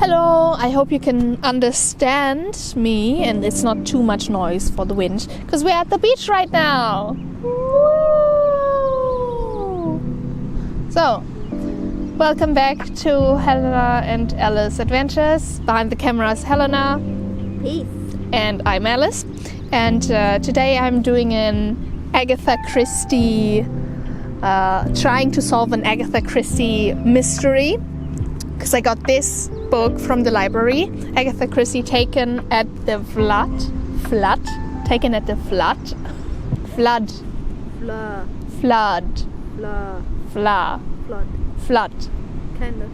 Hello, I hope you can understand me and it's not too much noise for the wind, because we're at the beach right now. Woo! So, welcome back to Helena and Alice Adventures. Behind the camera is Helena. Peace. And I'm Alice. And today I'm doing an Agatha Christie, trying to solve an Agatha Christie mystery. Because I got this book from the library, Agatha Christie, taken at the flood, kind of.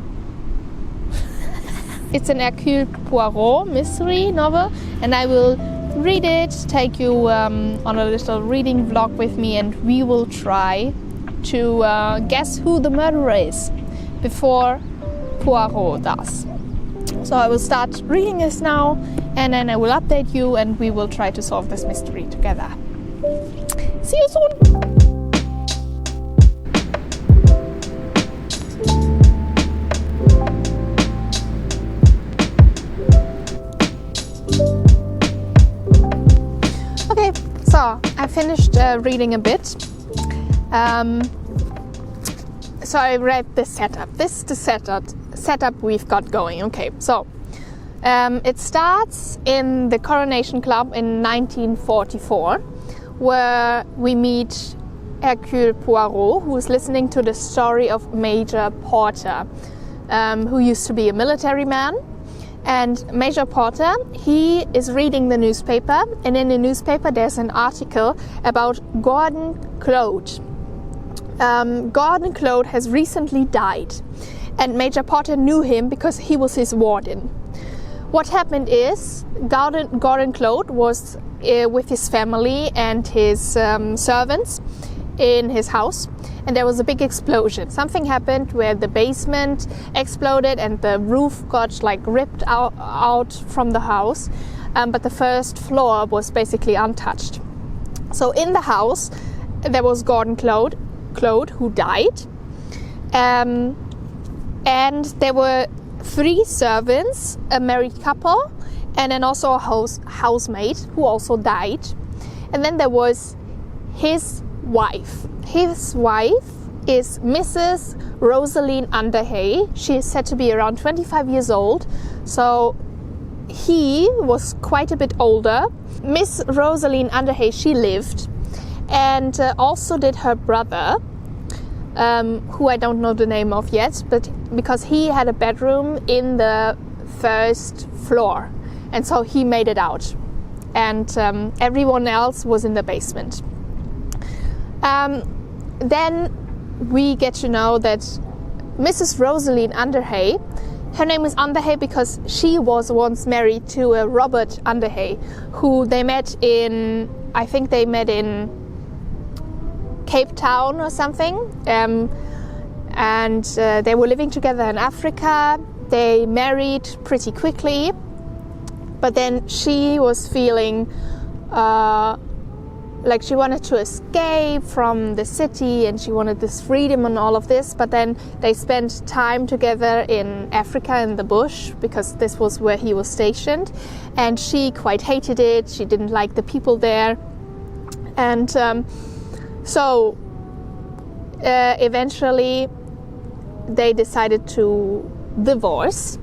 It's an Hercule Poirot mystery novel, and I will read it, take you on a little reading vlog with me, and we will try to guess who the murderer is before Poirot does. So I will start reading this now, and then I will update you, and we will try to solve this mystery together. See you soon! Okay, so I finished reading a bit. So I read the setup. This is the setup we've got going. Okay, so it starts in the Coronation Club in 1944, where we meet Hercule Poirot, who is listening to the story of Major Porter, who used to be a military man. And Major Porter, he is reading the newspaper, and in the newspaper there's an article about Gordon Claude. Gordon Claude has recently died, and Major Porter knew him because he was his warden. What happened is Gordon Claude was with his family and his servants in his house, and there was a big explosion. Something happened where the basement exploded and the roof got ripped out from the house, but the first floor was basically untouched. So in the house there was Gordon Claude who died, and there were 3 servants, a married couple, and then also a housemaid who also died. And then there was his wife. His wife is Mrs. Roseline Underhay. She is said to be around 25 years old, so he was quite a bit older. Miss Roseline Underhay, she lived, and also did her brother, who I don't know the name of yet, but because he had a bedroom in the first floor, and so he made it out, and everyone else was in the basement. Then we get to know that Mrs. Roseline Underhay, her name is Underhay because she was once married to a Robert Underhay, who they met in, I think they met in Cape Town or something, and they were living together in Africa. They married pretty quickly, but then she was feeling like she wanted to escape from the city and she wanted this freedom and all of this, but then they spent time together in Africa in the bush because this was where he was stationed, and she quite hated it. She didn't like the people there, and so eventually they decided to divorce.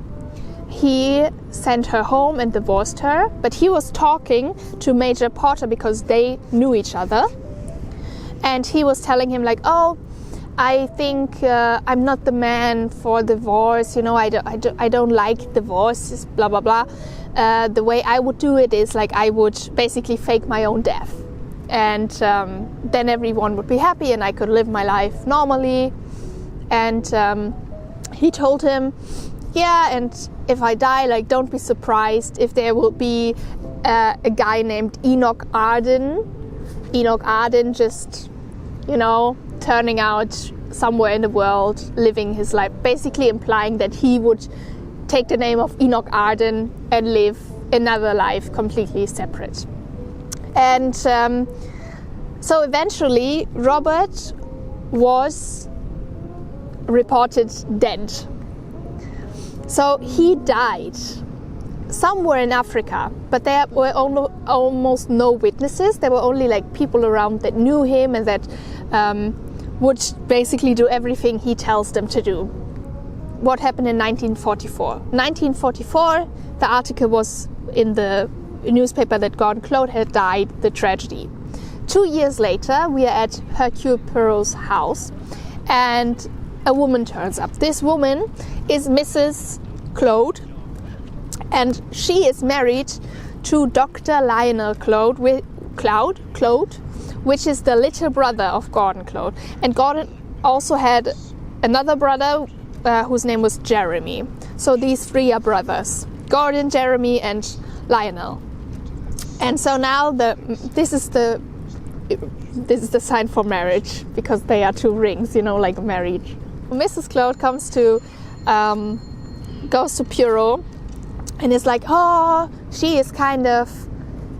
He sent her home and divorced her, but he was talking to Major Porter because they knew each other, and he was telling him oh, I think I'm not the man for divorce, I don't like divorces, blah blah blah. The way I would do it is I would basically fake my own death, and then everyone would be happy and I could live my life normally. And he told him, yeah, and if I die, don't be surprised if there will be a guy named Enoch Arden just, turning out somewhere in the world, living his life, basically implying that he would take the name of Enoch Arden and live another life completely separate. And so eventually Robert was reported dead. So he died somewhere in Africa, but there were almost no witnesses. There were only like people around that knew him and that would basically do everything he tells them to do. What happened in 1944? 1944, the article was in the newspaper that Gordon Claude had died, the tragedy. 2 years later, we are at Hercule Poirot's house, and a woman turns up. This woman is Mrs. Claude, and she is married to Dr. Lionel Claude, which is the little brother of Gordon Claude. And Gordon also had another brother whose name was Jeremy. So these three are brothers: Gordon, Jeremy, and Lionel. And so now this is the sign for marriage, because they are two rings, you know, like marriage. Mrs. Claude goes to Poirot and is like, oh, she is kind of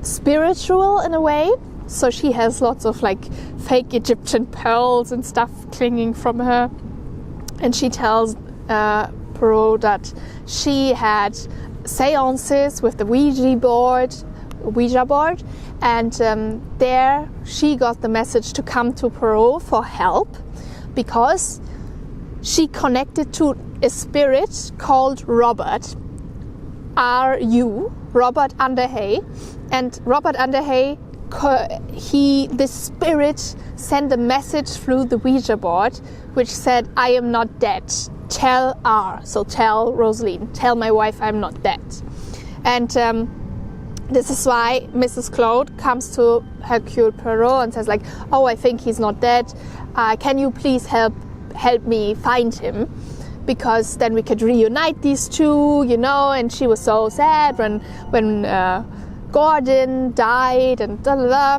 spiritual in a way. So she has lots of like fake Egyptian pearls and stuff clinging from her. And she tells Poirot that she had seances with the Ouija board, and there she got the message to come to Poirot for help, because she connected to a spirit called Robert, Robert Underhay, and Robert Underhay, this spirit sent a message through the Ouija board which said, I am not dead, tell R, so tell Roseline, tell my wife I'm not dead. And this is why Mrs. Claude comes to Hercule Poirot and says like, oh, I think he's not dead, can you please help me find him, because then we could reunite these two, you know. And she was so sad when Gordon died and da da da.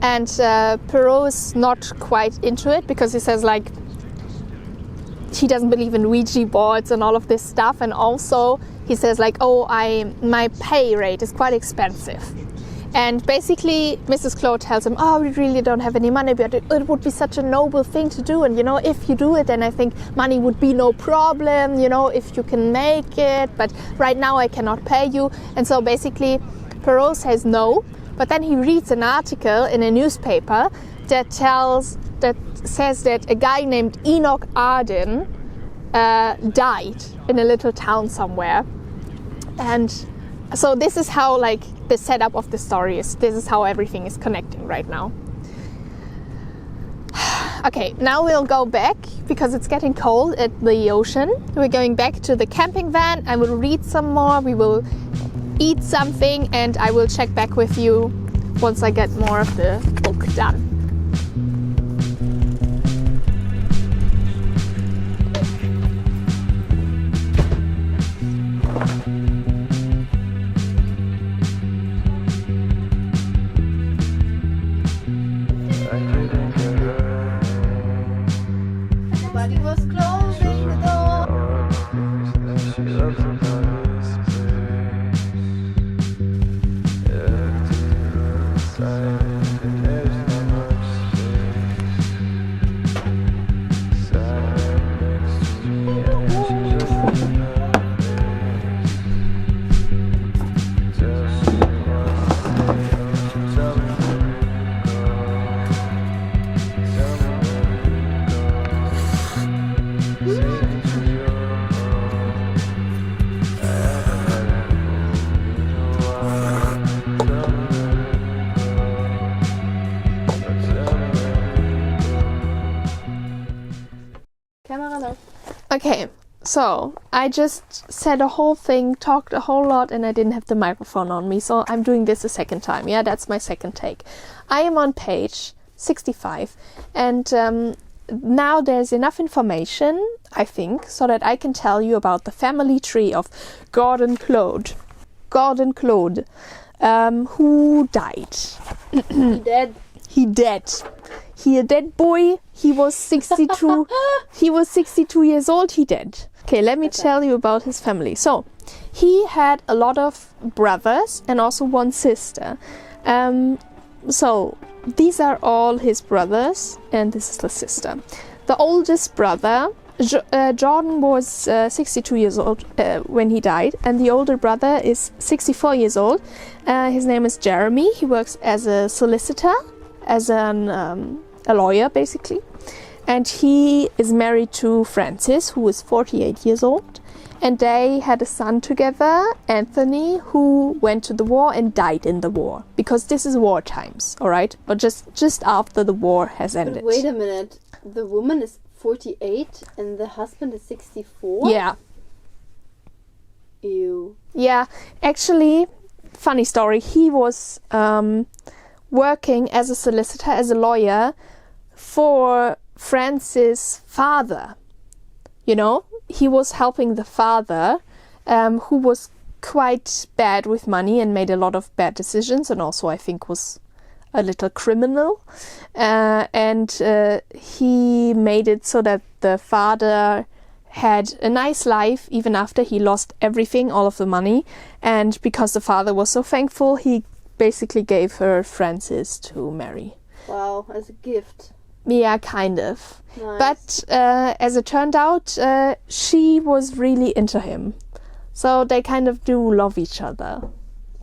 And Poirot's not quite into it, because he says like he doesn't believe in Ouija boards and all of this stuff. And also he says like, oh, my pay rate is quite expensive. And basically Mrs. Claude tells him, oh, we really don't have any money, but it would be such a noble thing to do. And, you know, if you do it, then I think money would be no problem, you know, if you can make it. But right now I cannot pay you. And so basically Poirot says no. But then he reads an article in a newspaper that says that a guy named Enoch Arden died in a little town somewhere. And so this is how like the setup of the story is. This is how everything is connecting right now. Okay, now we'll go back, because it's getting cold at the ocean. We're going back to the camping van. I will read some more. We will eat something, and I will check back with you once I get more of the book done. Somebody was closing the door. Okay, so I just said a whole thing, talked a whole lot, and I didn't have the microphone on me, so I'm doing this a second time. Yeah, that's my second take. I am on page 65, and now there's enough information, I think, so that I can tell you about the family tree of Gordon Claude. Gordon Claude, who died. He dead. He dead. He a dead boy. He was 62. He was 62 years old. He dead. Okay, let me tell you about his family. So, he had a lot of brothers and also one sister. So, these are all his brothers, and this is the sister. The oldest brother Jordan was 62 years old when he died, and the older brother is 64 years old. His name is Jeremy. He works as a solicitor, as a lawyer, basically. And he is married to Frances, who is 48 years old. And they had a son together, Anthony, who went to the war and died in the war. Because this is war times, all right? Or just after the war has ended. But wait a minute. The woman is 48 and the husband is 64? Yeah. Ew. Yeah, actually, funny story. He was working as a solicitor, as a lawyer, for Francis' father. You know, he was helping the father, who was quite bad with money and made a lot of bad decisions, and also I think was a little criminal. And he made it so that the father had a nice life even after he lost everything, all of the money. And because the father was so thankful, he basically gave her Francis to marry. Wow, as a gift. Yeah, kind of. Nice. But as it turned out, she was really into him. So they kind of do love each other.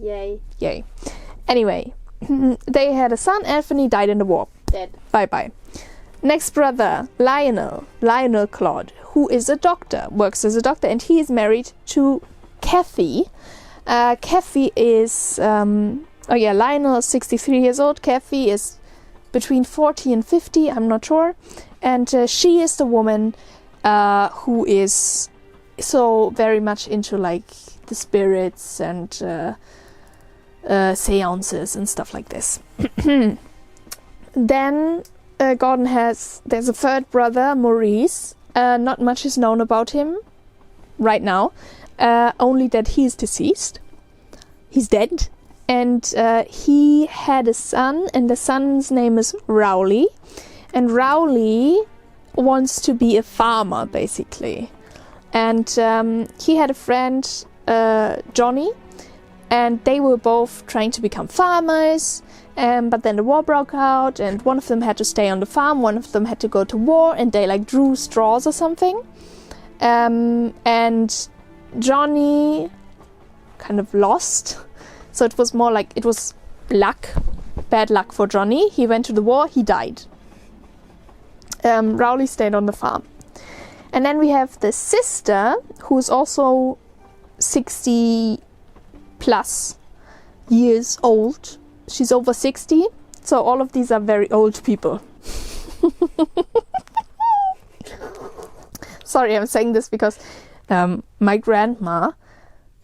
Yay. Yay. Anyway, they had a son. Anthony died in the war. Dead. Bye-bye. Next brother, Lionel Claude, who is a doctor, works as a doctor, and he is married to Kathy. Kathy is... Lionel is 63 years old. Kathy is between 40 and 50, I'm not sure. And she is the woman who is so very much into like the spirits and seances and stuff like this. Then there's a third brother, Maurice. Not much is known about him right now, only that he is deceased. He's dead. And he had a son, and the son's name is Rowley. And Rowley wants to be a farmer, basically. And he had a friend, Johnny, and they were both trying to become farmers. But then the war broke out, and one of them had to stay on the farm, one of them had to go to war, and they like drew straws or something. And Johnny kind of lost. So it was more like, it was luck, bad luck for Johnny. He went to the war, he died. Rowley stayed on the farm. And then we have the sister, who's also 60 plus years old. She's over 60. So all of these are very old people. Sorry, I'm saying this because my grandma,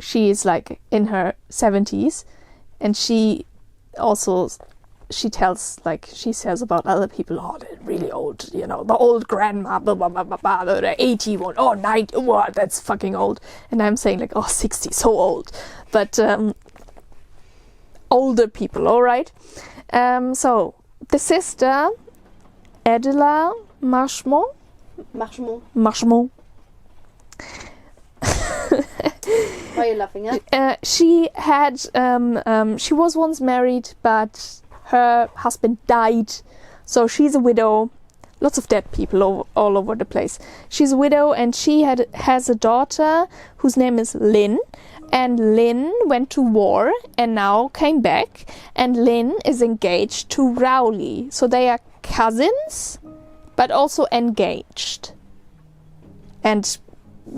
she is like in her 70s, and she says about other people, oh, they're really old, you know, the old grandma, blah, blah, blah, blah, blah, they're 81, oh, 90, oh, that's fucking old. And I'm saying like, oh, 60, so old. But older people, all right? So the sister, Adela Marchmont. Why are you laughing at? She was once married, but her husband died, so she's a widow. Lots of dead people all over the place. She's a widow, and she has a daughter whose name is Lynn. And Lynn went to war and now came back. And Lynn is engaged to Rowley, so they are cousins, but also engaged. And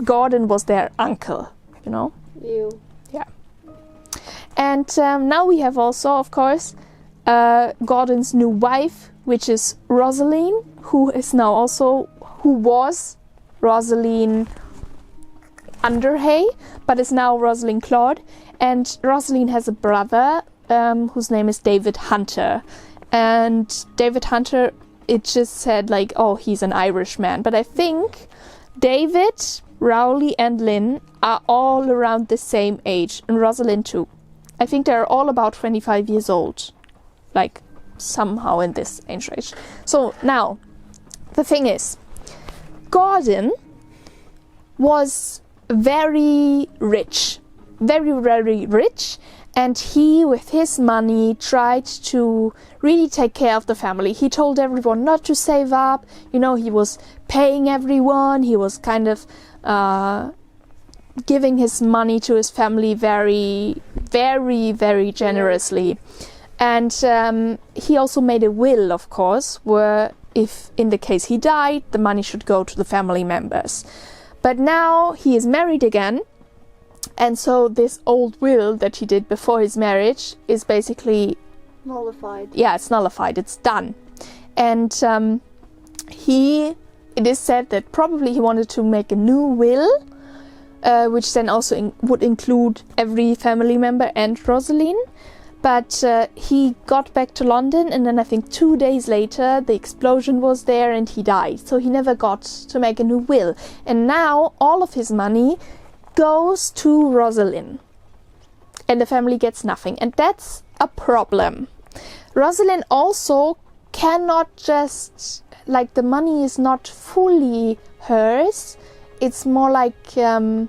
Gordon was their uncle, you know? Ew. Yeah. And now we have also, of course, Gordon's new wife, which is Roseline, who was Roseline Underhay, but is now Roseline Claude. And Roseline has a brother whose name is David Hunter. And David Hunter, it just said like, oh, he's an Irishman. But I think David, Rowley and Lynn are all around the same age, and Rosalind too. I think they're all about 25 years old, like somehow in this age range. So now, the thing is, Gordon was very rich, very, very rich, And he, with his money, tried to really take care of the family. He told everyone not to save up. You know, he was paying everyone. He was kind of giving his money to his family very, very, very generously. And he also made a will, of course, where if in the case he died, the money should go to the family members. But now he is married again. And so this old will that he did before his marriage is basically nullified. Yeah, it's nullified. It's done. And it is said that probably he wanted to make a new will, which then also would include every family member and Roseline. But he got back to London, and then I think 2 days later the explosion was there and he died. So he never got to make a new will. And now all of his money goes to Roseline. And the family gets nothing. And that's a problem. Roseline also cannot just... Like, the money is not fully hers. It's more like in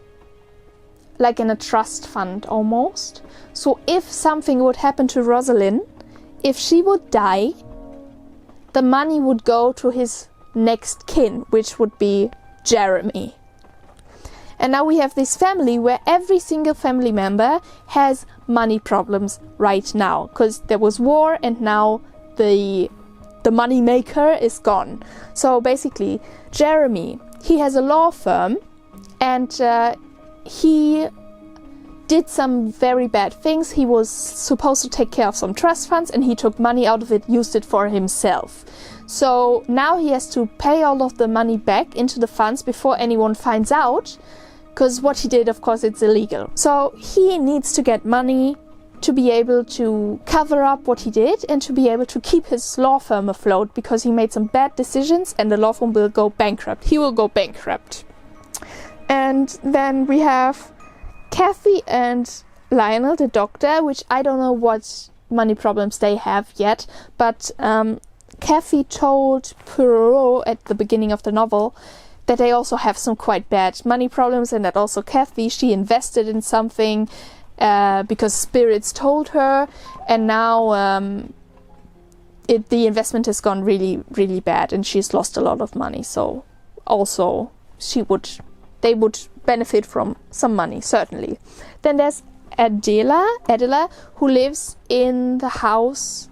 a trust fund almost. So if something would happen to Roseline, if she would die, the money would go to his next kin, which would be Jeremy. And now we have this family where every single family member has money problems right now, because there was war and now the money maker is gone. So basically, Jeremy, he has a law firm, and he did some very bad things. He was supposed to take care of some trust funds, and he took money out of it, used it for himself. So now he has to pay all of the money back into the funds before anyone finds out, because what he did, of course, it's illegal. So he needs to get money to be able to cover up what he did and to be able to keep his law firm afloat, because he made some bad decisions and the law firm will go bankrupt. He will go bankrupt. And then we have Kathy and Lionel, the doctor, which I don't know what money problems they have yet, but Kathy told Poirot at the beginning of the novel that they also have some quite bad money problems, and that also Kathy, she invested in something because spirits told her, and now the investment has gone really, really bad and she's lost a lot of money. So also they would benefit from some money, certainly. Then there's Adela, who lives in the house,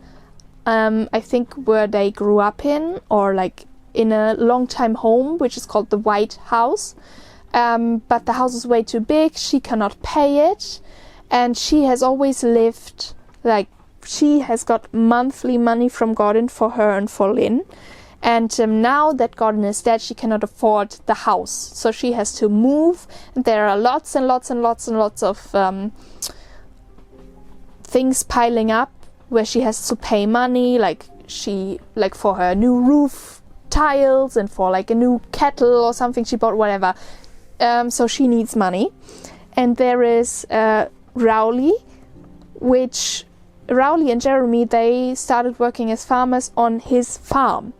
I think where they grew up in, or like in a long-time home, which is called the White House. But the house is way too big, she cannot pay it, and she has always lived, like, she has got monthly money from Gordon for her and for Lynn. And now that Gordon is dead, she cannot afford the house. So she has to move. And there are lots and lots and lots and lots of things piling up where she has to pay money, like for her new roof tiles and for like a new kettle or something she bought, whatever. So she needs money. And there is Rowley, which Rowley and Jeremy, they started working as farmers on his farm.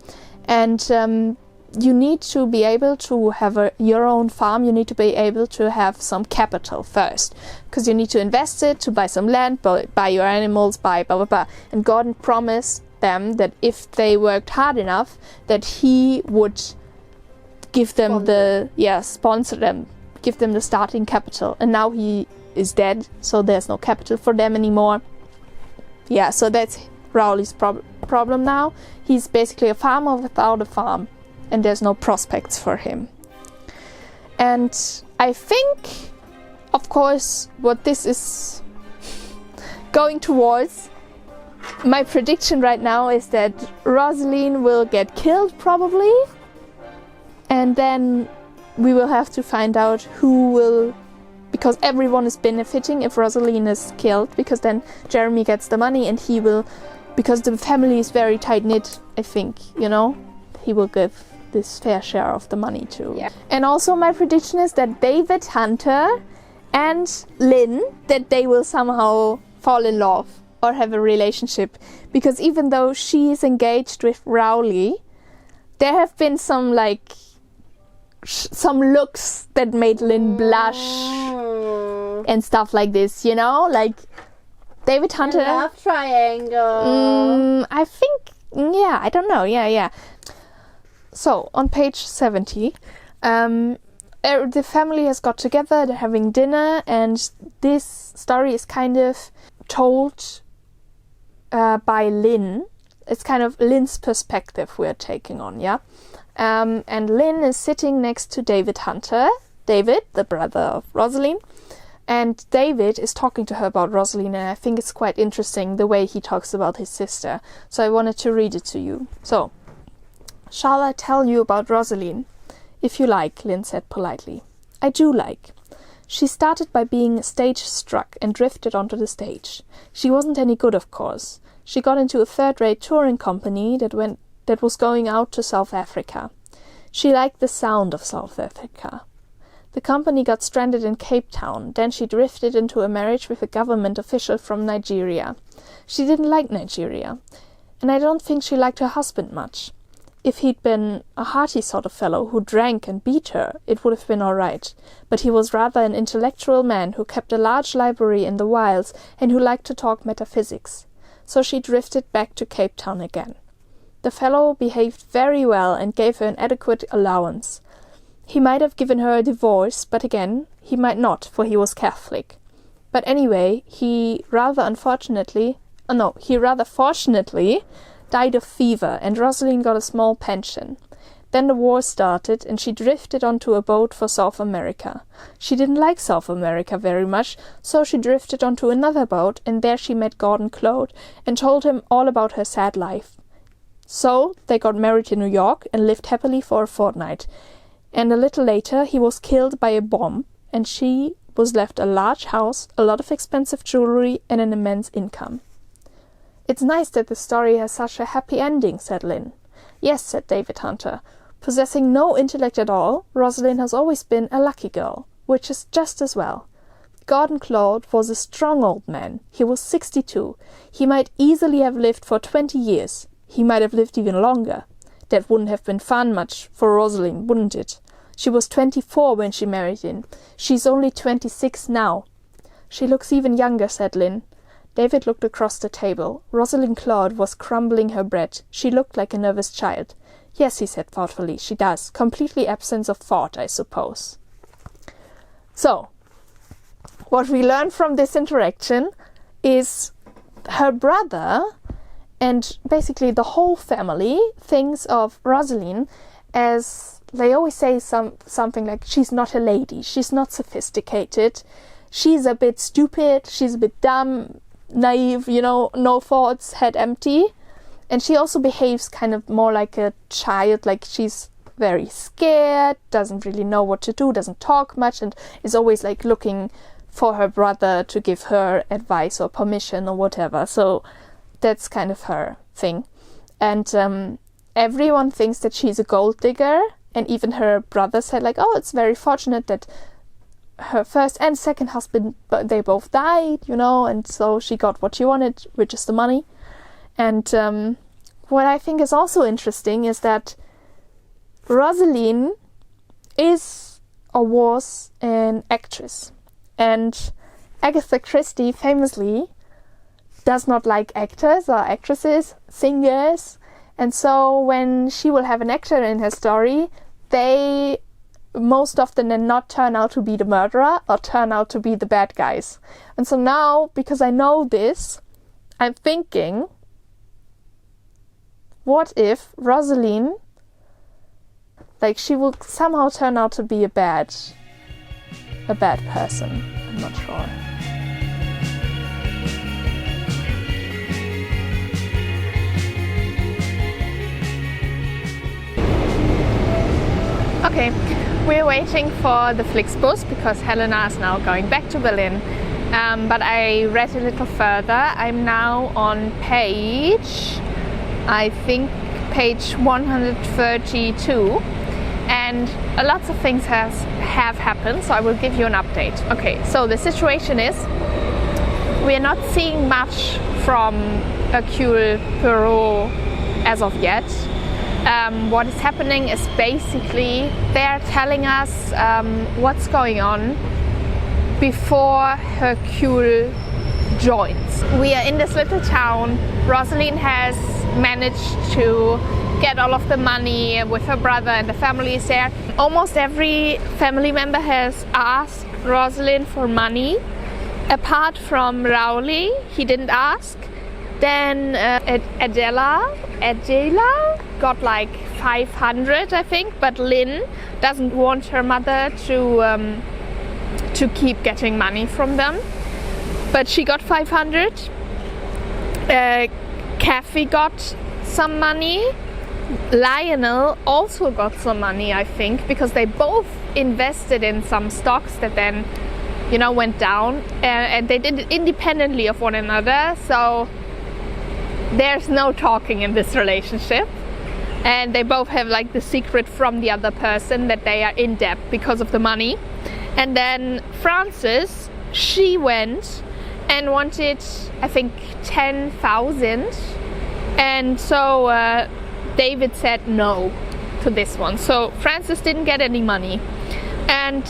And you need to be able to have your own farm. You need to be able to have some capital first, because you need to invest it to buy some land, buy your animals, buy blah blah blah. And Gordon promised them that if they worked hard enough, that he would give them sponsor them, give them the starting capital. And now he is dead, so there's no capital for them anymore. Yeah, so that's Rowley's problem now. He's basically a farmer without a farm, and there's no prospects for him. And I think, of course, what this is going towards, my prediction right now is that Roseline will get killed probably, and then we will have to find out who will, because everyone is benefiting if Roseline is killed, because then Jeremy gets the money and he will, because the family is very tight-knit, I think, he will give this fair share of the money too. Yeah. And also my prediction is that David Hunter and Lynn, that they will somehow fall in love or have a relationship, because even though she is engaged with Rowley, there have been some looks that made Lynn blush and stuff like this, like David Hunter. Love triangle. I think, yeah, I don't know. Yeah. So, on page 70, the family has got together, they're having dinner, and this story is kind of told by Lynn. It's kind of Lynn's perspective we're taking on, yeah? And Lynn is sitting next to David Hunter, David, the brother of Roseline, and David is talking to her about Roseline, and I think it's quite interesting the way he talks about his sister. So I wanted to read it to you. So, shall I tell you about Roseline? If you like, Lynn said politely. I do like. She started by being stage-struck and drifted onto the stage. She wasn't any good, of course. She got into a third-rate touring company that was going out to South Africa. She liked the sound of South Africa. The company got stranded in Cape Town. Then she drifted into a marriage with a government official from Nigeria. She didn't like Nigeria, and I don't think she liked her husband much. If he'd been a hearty sort of fellow who drank and beat her, it would have been all right. But he was rather an intellectual man who kept a large library in the wilds and who liked to talk metaphysics. So she drifted back to Cape Town again. The fellow behaved very well and gave her an adequate allowance. He might have given her a divorce, but again, he might not, for he was Catholic. But anyway, he rather fortunately died of fever, and Roseline got a small pension. Then the war started, and she drifted onto a boat for South America. She didn't like South America very much, so she drifted onto another boat, and there she met Gordon Claude, and told him all about her sad life. So they got married in New York, and lived happily for a fortnight. And a little later he was killed by a bomb, and she was left a large house, a lot of expensive jewelry, and an immense income. It's nice that the story has such a happy ending, said Lynn. Yes, said David Hunter. Possessing no intellect at all, Roseline has always been a lucky girl, which is just as well. Gordon Claude was a strong old man. He was 62. He might easily have lived for 20 years. He might have lived even longer. That wouldn't have been fun much for Roseline, wouldn't it? She was 24 when she married him. She's only 26 now. She looks even younger, said Lynn. David looked across the table. Roseline Claude was crumbling her bread. She looked like a nervous child. Yes, he said thoughtfully, she does. Completely absence of thought, I suppose. So, what we learn from this interaction is her brother and basically the whole family thinks of Roseline as, they always say something like, she's not a lady, she's not sophisticated, she's a bit stupid, she's a bit dumb, naive, no thoughts, head empty. And she also behaves kind of more like a child, like she's very scared, doesn't really know what to do, doesn't talk much, and is always like looking for her brother to give her advice or permission or whatever. So that's kind of her thing. And everyone thinks that she's a gold digger, and even her brother said like, oh, it's very fortunate that her first and second husband, but they both died, and so she got what she wanted, which is the money. And what I think is also interesting is that Roseline is or was an actress, and Agatha Christie famously does not like actors or actresses, singers, and so when she will have an actor in her story, they most often than not turn out to be the murderer or turn out to be the bad guys. And so now, because I know this, I'm thinking, what if Roseline, like, she will somehow turn out to be a bad person? I'm not sure. Okay, we're waiting for the Flixbus because Helena is now going back to Berlin. But I read a little further. I'm now on page 132. And lots of things have happened, so I will give you an update. Okay, so the situation is we are not seeing much from Hercule Poirot as of yet. What is happening is basically they're telling us what's going on before Hercule joins. We are in this little town. Roseline has managed to get all of the money with her brother, and the family is there. Almost every family member has asked Roseline for money, apart from Rowley. He didn't ask. Then Adela got like 500, I think, but Lynn doesn't want her mother to keep getting money from them. But she got 500. Kathy got some money. Lionel also got some money, I think, because they both invested in some stocks that then, went down, and they did it independently of one another. So there's no talking in this relationship, and they both have like the secret from the other person that they are in debt because of the money. And then Frances, she went and wanted, I think, 10,000, and so David said no to this one. So Frances didn't get any money, and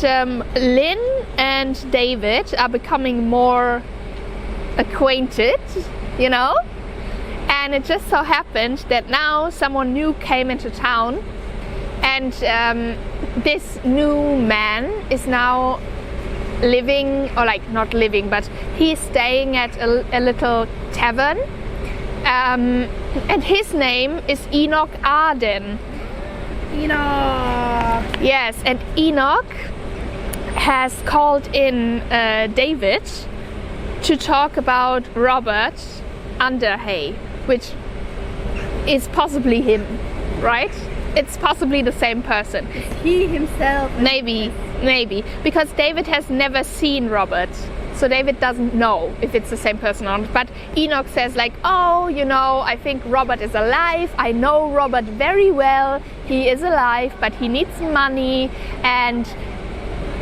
Lynn and David are becoming more acquainted, and it just so happened that now someone new came into town, and this new man is now living, or like not living, but he's staying at a little tavern, and his name is Enoch Arden. Enoch! Yes, and Enoch has called in David to talk about Robert Underhay, which is possibly him, right? It's possibly the same person. He himself. Maybe, because David has never seen Robert, so David doesn't know if it's the same person or not. But Enoch says like, oh, I think Robert is alive. I know Robert very well. He is alive, but he needs money, and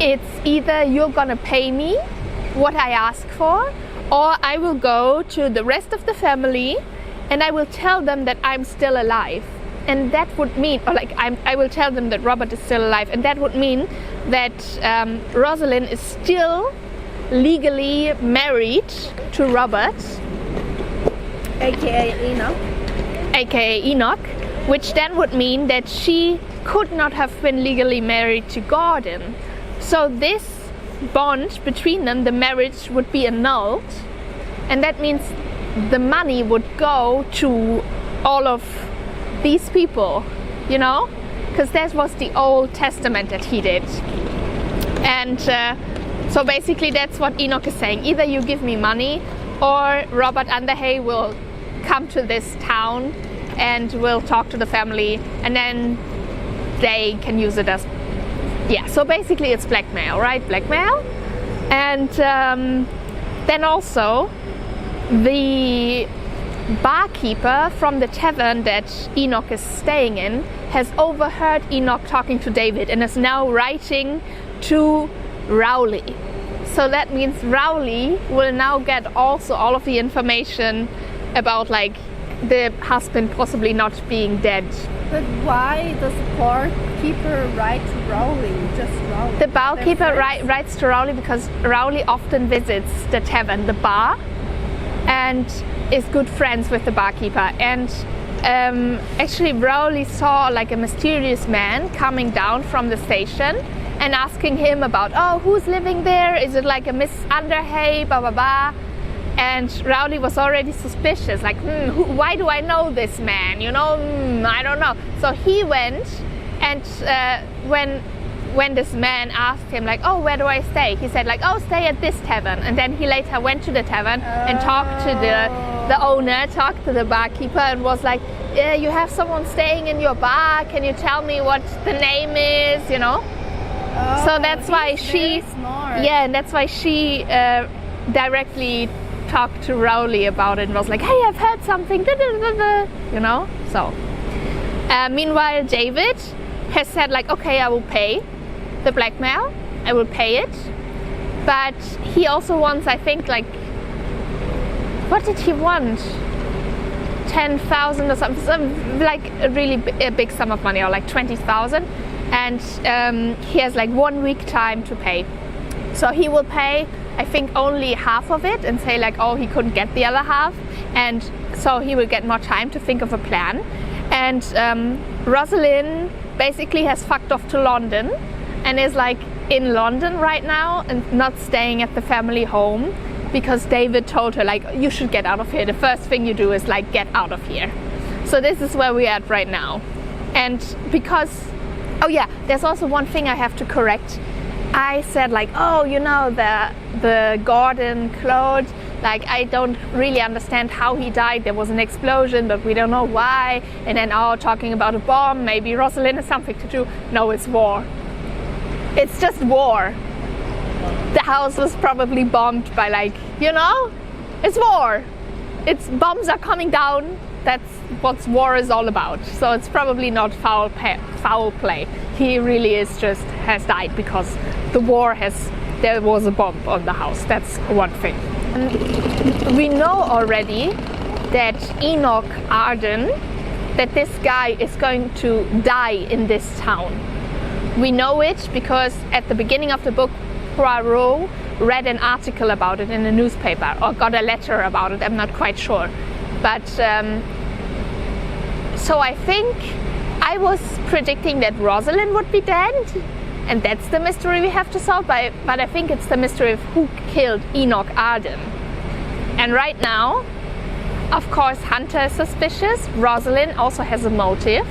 it's either you're gonna pay me what I ask for, or I will go to the rest of the family and I will tell them that I'm still alive. And that would mean, I will tell them that Robert is still alive, and that would mean that Roseline is still legally married to Robert, aka Enoch, which then would mean that she could not have been legally married to Gordon. So this bond between them, the marriage, would be annulled, and that means the money would go to all of these people, because that was the Old Testament that he did. And so basically that's what Enoch is saying. Either you give me money, or Robert Underhay will come to this town and will talk to the family, and then they can use it as, so basically it's blackmail, right? Blackmail. And then also the barkeeper from the tavern that Enoch is staying in has overheard Enoch talking to David and is now writing to Rowley. So that means Rowley will now get also all of the information about like the husband possibly not being dead. But why does the barkeeper write to Rowley? Just Rowley? The barkeeper writes to Rowley because Rowley often visits the tavern, the bar, and is good friends with the barkeeper. And actually Rowley saw like a mysterious man coming down from the station and asking him about, oh, who's living there? Is it like a Miss Underhay, blah blah blah? And Rowley was already suspicious, like, why do I know this man? I don't know. So he went, and when this man asked him like, oh, where do I stay? He said like, oh, stay at this tavern. And then he later went to the tavern and talked to the owner, talked to the barkeeper, and was like, yeah, you have someone staying in your bar, can you tell me what the name is, so that's why she, and that's why she directly talked to Rowley about it and was like, hey, I've heard something, so meanwhile David has said like, okay, I will pay the blackmail, I will pay it, but he also wants, I think, like, what did he want, 10,000 or something, like a really big sum of money, or like 20,000, and he has like 1 week time to pay. So he will pay I think, only half of it and say like, oh, he couldn't get the other half, and so he will get more time to think of a plan. And Roseline basically has fucked off to London and is like in London right now and not staying at the family home because David told her like, you should get out of here. The first thing you do is like get out of here. So this is where we're at right now. And because, oh yeah, there's also one thing I have to correct. I said like, oh, you know, the Gordon Claude, like I don't really understand how he died. There was an explosion, but we don't know why. And then talking about a bomb, maybe Roseline has something to do. No, it's war. It's just war. The house was probably bombed by like, you know, it's war. It's bombs are coming down. That's what war is all about. So it's probably not foul play. He really has died because there was a bomb on the house. That's one thing. And we know already that Enoch Arden, that this guy is going to die in this town. We know it because at the beginning of the book, Poirot read an article about it in a newspaper or got a letter about it. I'm not quite sure. But so I think I was predicting that Roseline would be dead, and that's the mystery we have to solve. But I think it's the mystery of who killed Enoch Arden. And right now, of course, Hunter is suspicious. Roseline also has a motive.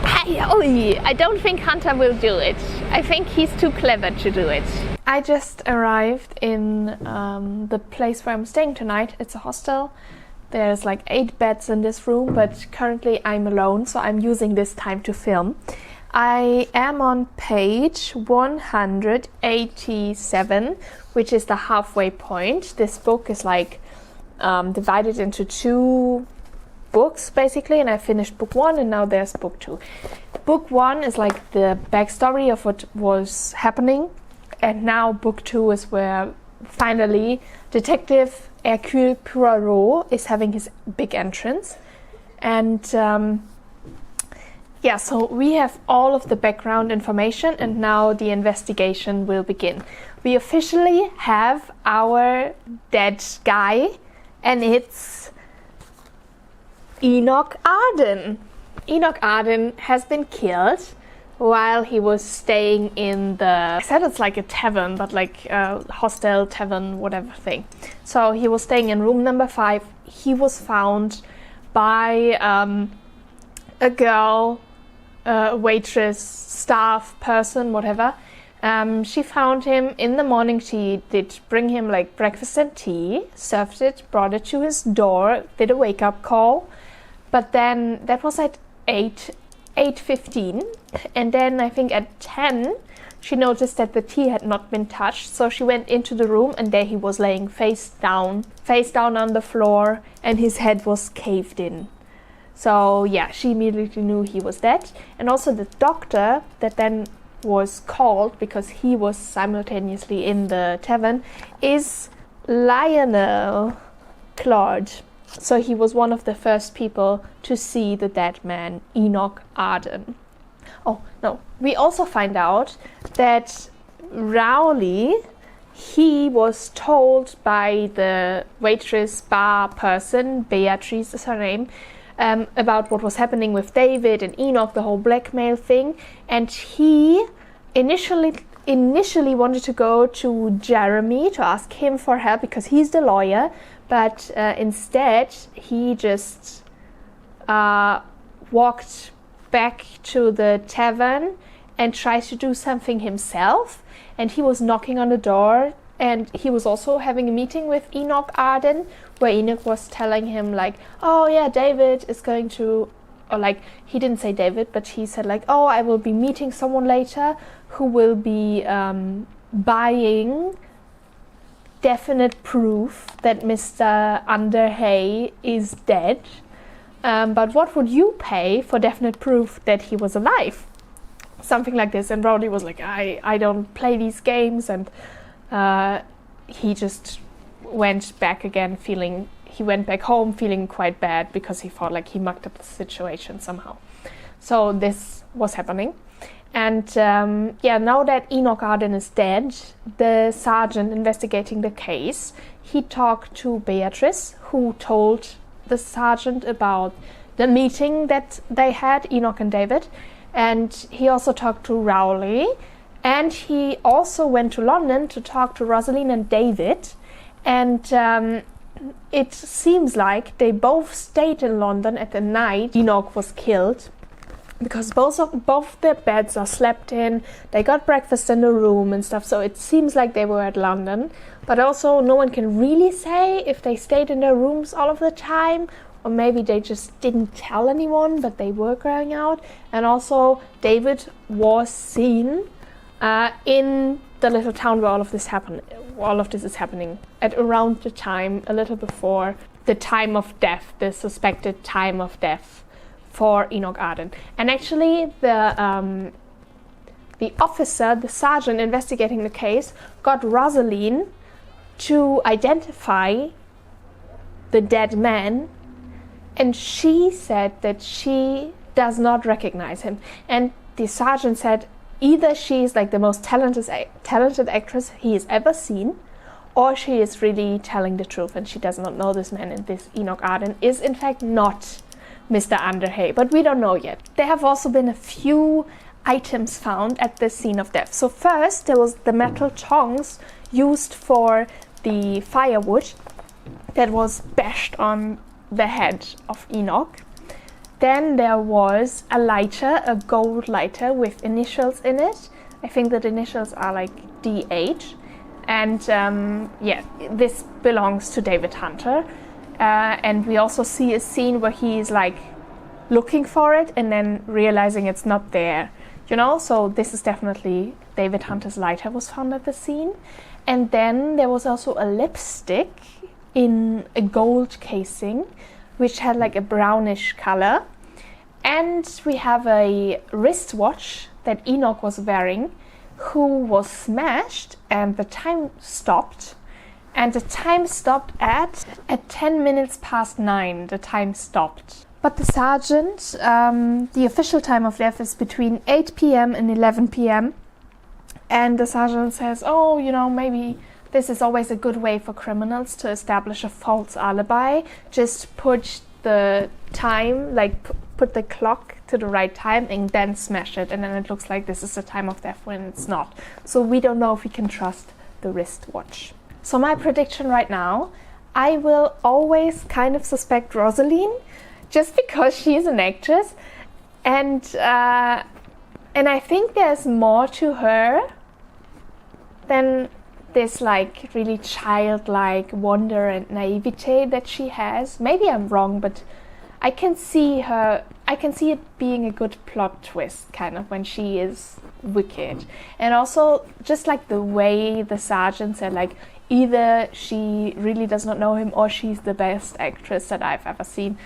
I don't think Hunter will do it. I think he's too clever to do it. I just arrived in the place where I'm staying tonight. It's a hostel. There's like 8 beds in this room, but currently I'm alone, so I'm using this time to film. I am on page 187, which is the halfway point. This book is like divided into 2 books basically, and I finished book 1 and now there's book 2. Book 1 is like the backstory of what was happening, and now book 2 is where finally Detective Hercule Poirot is having his big entrance. And yeah, so we have all of the background information and now the investigation will begin. We officially have our dead guy, and it's Enoch Arden. Enoch Arden has been killed while he was staying in I said it's like a tavern, but like a hostel, tavern, whatever thing. So he was staying in room number 5. He was found by a girl, waitress, staff person, whatever. She found him in the morning. She did bring him like breakfast and tea, served it, brought it to his door, did a wake-up call. But then that was at 8:15, and then I think at 10 she noticed that the tea had not been touched, so she went into the room and there he was laying face down on the floor, and his head was caved in. So yeah, she immediately knew he was dead. And also the doctor that then was called because he was simultaneously in the tavern is Lionel Claude. So he was one of the first people to see the dead man, Enoch Arden. Oh, no. We also find out that Rowley, he was told by the waitress bar person, Beatrice is her name, about what was happening with David and Enoch, the whole blackmail thing. And he initially wanted to go to Jeremy to ask him for help because he's the lawyer. But instead, he just walked back to the tavern and tried to do something himself. And he was knocking on the door, and he was also having a meeting with Enoch Arden, where Enoch was telling him like, oh yeah, David is going to, or like, he didn't say David, but he said like, oh, I will be meeting someone later who will be buying definite proof that Mr. Underhay is dead. But what would you pay for definite proof that he was alive? Something like this. And Rowley was like, I don't play these games. And he just went back home feeling quite bad because he thought like he mucked up the situation somehow. So this was happening. And now that Enoch Arden is dead, the sergeant investigating the case, he talked to Beatrice, who told the sergeant about the meeting that they had, Enoch and David. And he also talked to Rowley. And he also went to London to talk to Roseline and David. And it seems like they both stayed in London at the night Enoch was killed, because both their beds are slept in, they got breakfast in the room and stuff, so it seems like they were at London. But also no one can really say if they stayed in their rooms all of the time, or maybe they just didn't tell anyone, but they were going out. And also David was seen in the little town where all of this is happening, at around the time, a little before the time of death, the suspected time of death for Enoch Arden. And actually the officer, the sergeant investigating the case, got Roseline to identify the dead man, and she said that she does not recognize him. And the sergeant said either she is like the most talented actress he has ever seen, or she is really telling the truth and she does not know this man, and this Enoch Arden is in fact not Mr. Underhay, but we don't know yet. There have also been a few items found at the scene of death. So first there was the metal tongs used for the firewood that was bashed on the head of Enoch. Then there was a lighter, a gold lighter with initials in it. I think that initials are like DH. And this belongs to David Hunter. And we also see a scene where he is like looking for it and then realizing it's not there. So this is definitely David Hunter's lighter was found at the scene. And then there was also a lipstick in a gold casing, which had like a brownish color. And we have a wristwatch that Enoch was wearing, who was smashed, and the time stopped. And the time stopped at 10 minutes past 9, the time stopped. But the sergeant, the official time of death is between 8 p.m. and 11 p.m. And the sergeant says, maybe this is always a good way for criminals to establish a false alibi. Just put the time, put the clock to the right time and then smash it. And then it looks like this is the time of death when it's not. So we don't know if we can trust the wristwatch. So my prediction right now, I will always kind of suspect Roseline, just because she's an actress. And I think there's more to her than this really childlike wonder and naivete that she has. Maybe I'm wrong, but I can see it being a good plot twist kind of when she is wicked. And also just the way the sergeant said, either she really does not know him or she's the best actress that I've ever seen.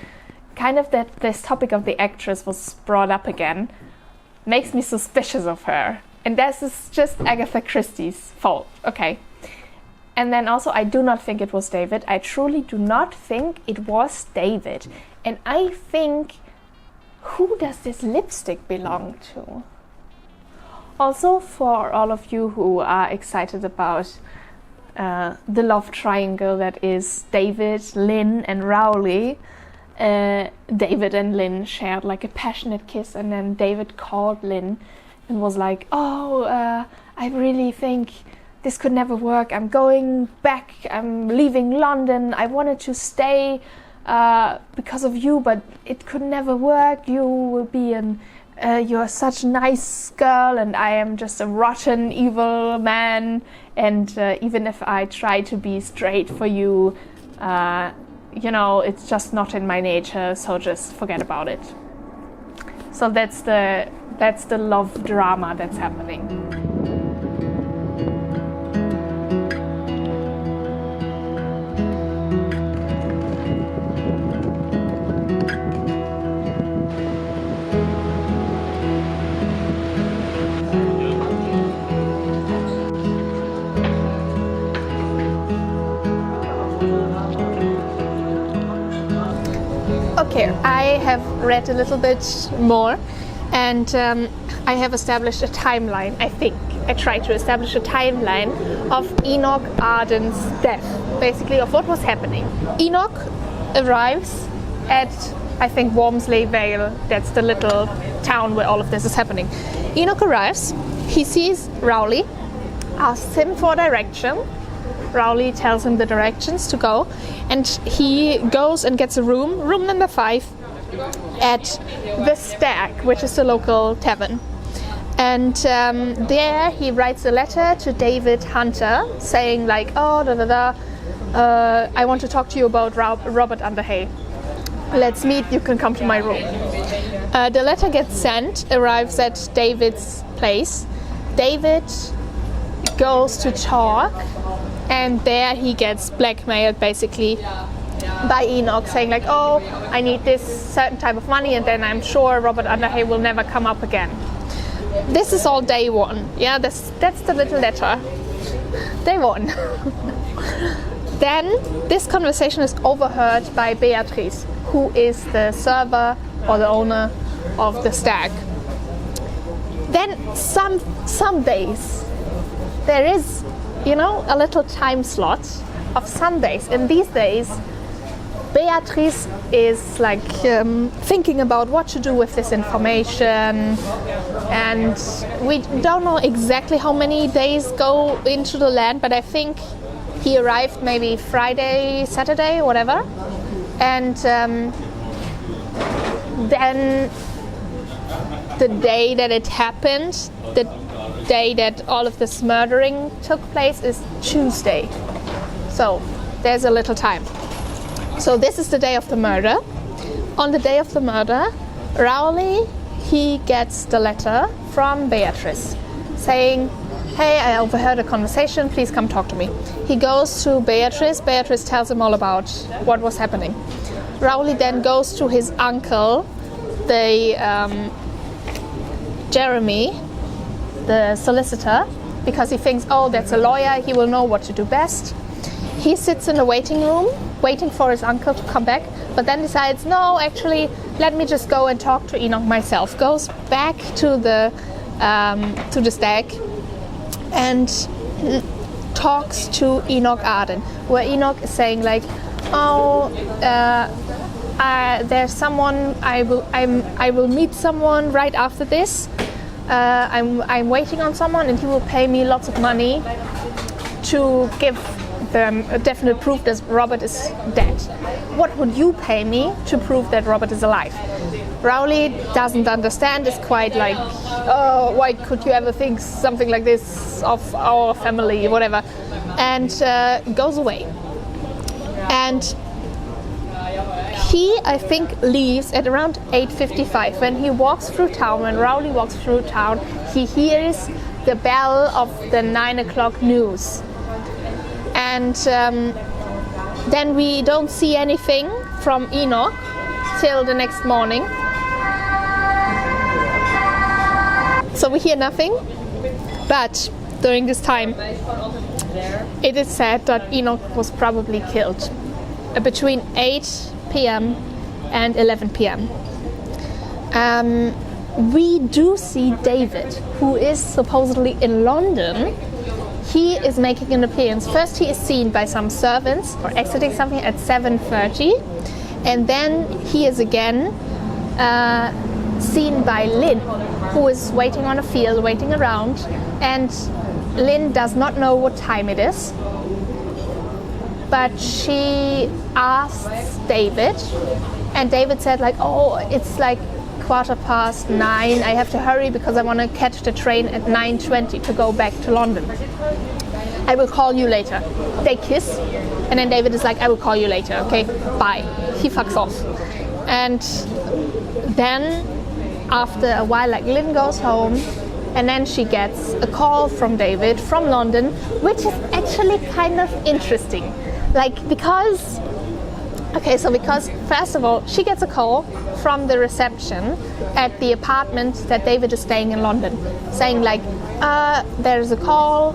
Kind of that this topic of the actress was brought up again makes me suspicious of her. And this is just Agatha Christie's fault, okay? And then also, I do not think it was David. I truly do not think it was David. And I think, who does this lipstick belong to? Also, for all of you who are excited about the love triangle that is David, Lynn, and Rowley, David and Lynn shared a passionate kiss, and then David called Lynn and was like, I really think this could never work. I'm going back. I'm leaving London. I wanted to stay because of you, but it could never work. You will be you're such a nice girl, and I am just a rotten, evil man. And even if I try to be straight for you, it's just not in my nature. So just forget about it. So that's the love drama that's happening. Okay, I have read a little bit more, and I have established a timeline, I think. I tried to establish a timeline of Enoch Arden's death, basically of what was happening. Enoch arrives at, I think, Wormsley Vale. That's the little town where all of this is happening. Enoch arrives, he sees Rowley, asks him for direction. Rowley tells him the directions to go, and he goes and gets a room number 5, at the Stag, which is the local tavern. And there he writes a letter to David Hunter saying like, oh, I want to talk to you about Robert Underhay. Let's meet, you can come to my room. The letter gets sent, arrives at David's place. David goes to talk, and there he gets blackmailed basically by Enoch, saying like, oh, I need this certain type of money, and then I'm sure Robert Underhay will never come up again. This is all day 1. Yeah, that's the little letter. Day 1. Then this conversation is overheard by Beatrice, who is the server or the owner of the Stag. Then some days there is, a little time slot of Sundays. In these days, Beatrice is like thinking about what to do with this information, and we don't know exactly how many days go into the land, but I think he arrived maybe Friday, Saturday, whatever. And then the day that it happened, the day that all of this murdering took place, is Tuesday. So there's a little time. So this is the day of the murder. On the day of the murder, Rowley, he gets the letter from Beatrice saying, hey, I overheard a conversation, please come talk to me. He goes to Beatrice. Beatrice tells him all about what was happening. Rowley then goes to his uncle, the Jeremy, the solicitor, because he thinks, oh, that's a lawyer, he will know what to do best. He sits in the waiting room, waiting for his uncle to come back, but then decides, no, actually, let me just go and talk to Enoch myself. Goes back to the Stag and talks to Enoch Arden, where Enoch is saying like, oh, there's someone, I will meet someone right after this. I'm waiting on someone, and he will pay me lots of money to give them a definite proof that Robert is dead. What would you pay me to prove that Robert is alive? Rowley doesn't understand, is quite like, oh, why could you ever think something like this of our family, whatever, and goes away. And he, I think, leaves at around 8:55. When he walks through town, when Rowley walks through town, he hears the bell of the 9 o'clock news. And then we don't see anything from Enoch till the next morning. So we hear nothing, but during this time it is said that Enoch was probably killed between 8 p.m. and 11 p.m. We do see David, who is supposedly in London. He is making an appearance. First he is seen by some servants or exiting something at 7:30, and then he is again seen by Lynn, who is waiting on a field, waiting around, and Lynn does not know what time it is, but she asks David, and David said like, oh, it's like 9:15, I have to hurry because I want to catch the train at 9:20 to go back to London. I will call you later. They kiss, and then David is like, I will call you later, okay, bye. He fucks off. And then after a while, like, Lynn goes home, and then she gets a call from David from London, which is actually kind of interesting. Because first of all, she gets a call from the reception at the apartment that David is staying in London, saying like, there's a call,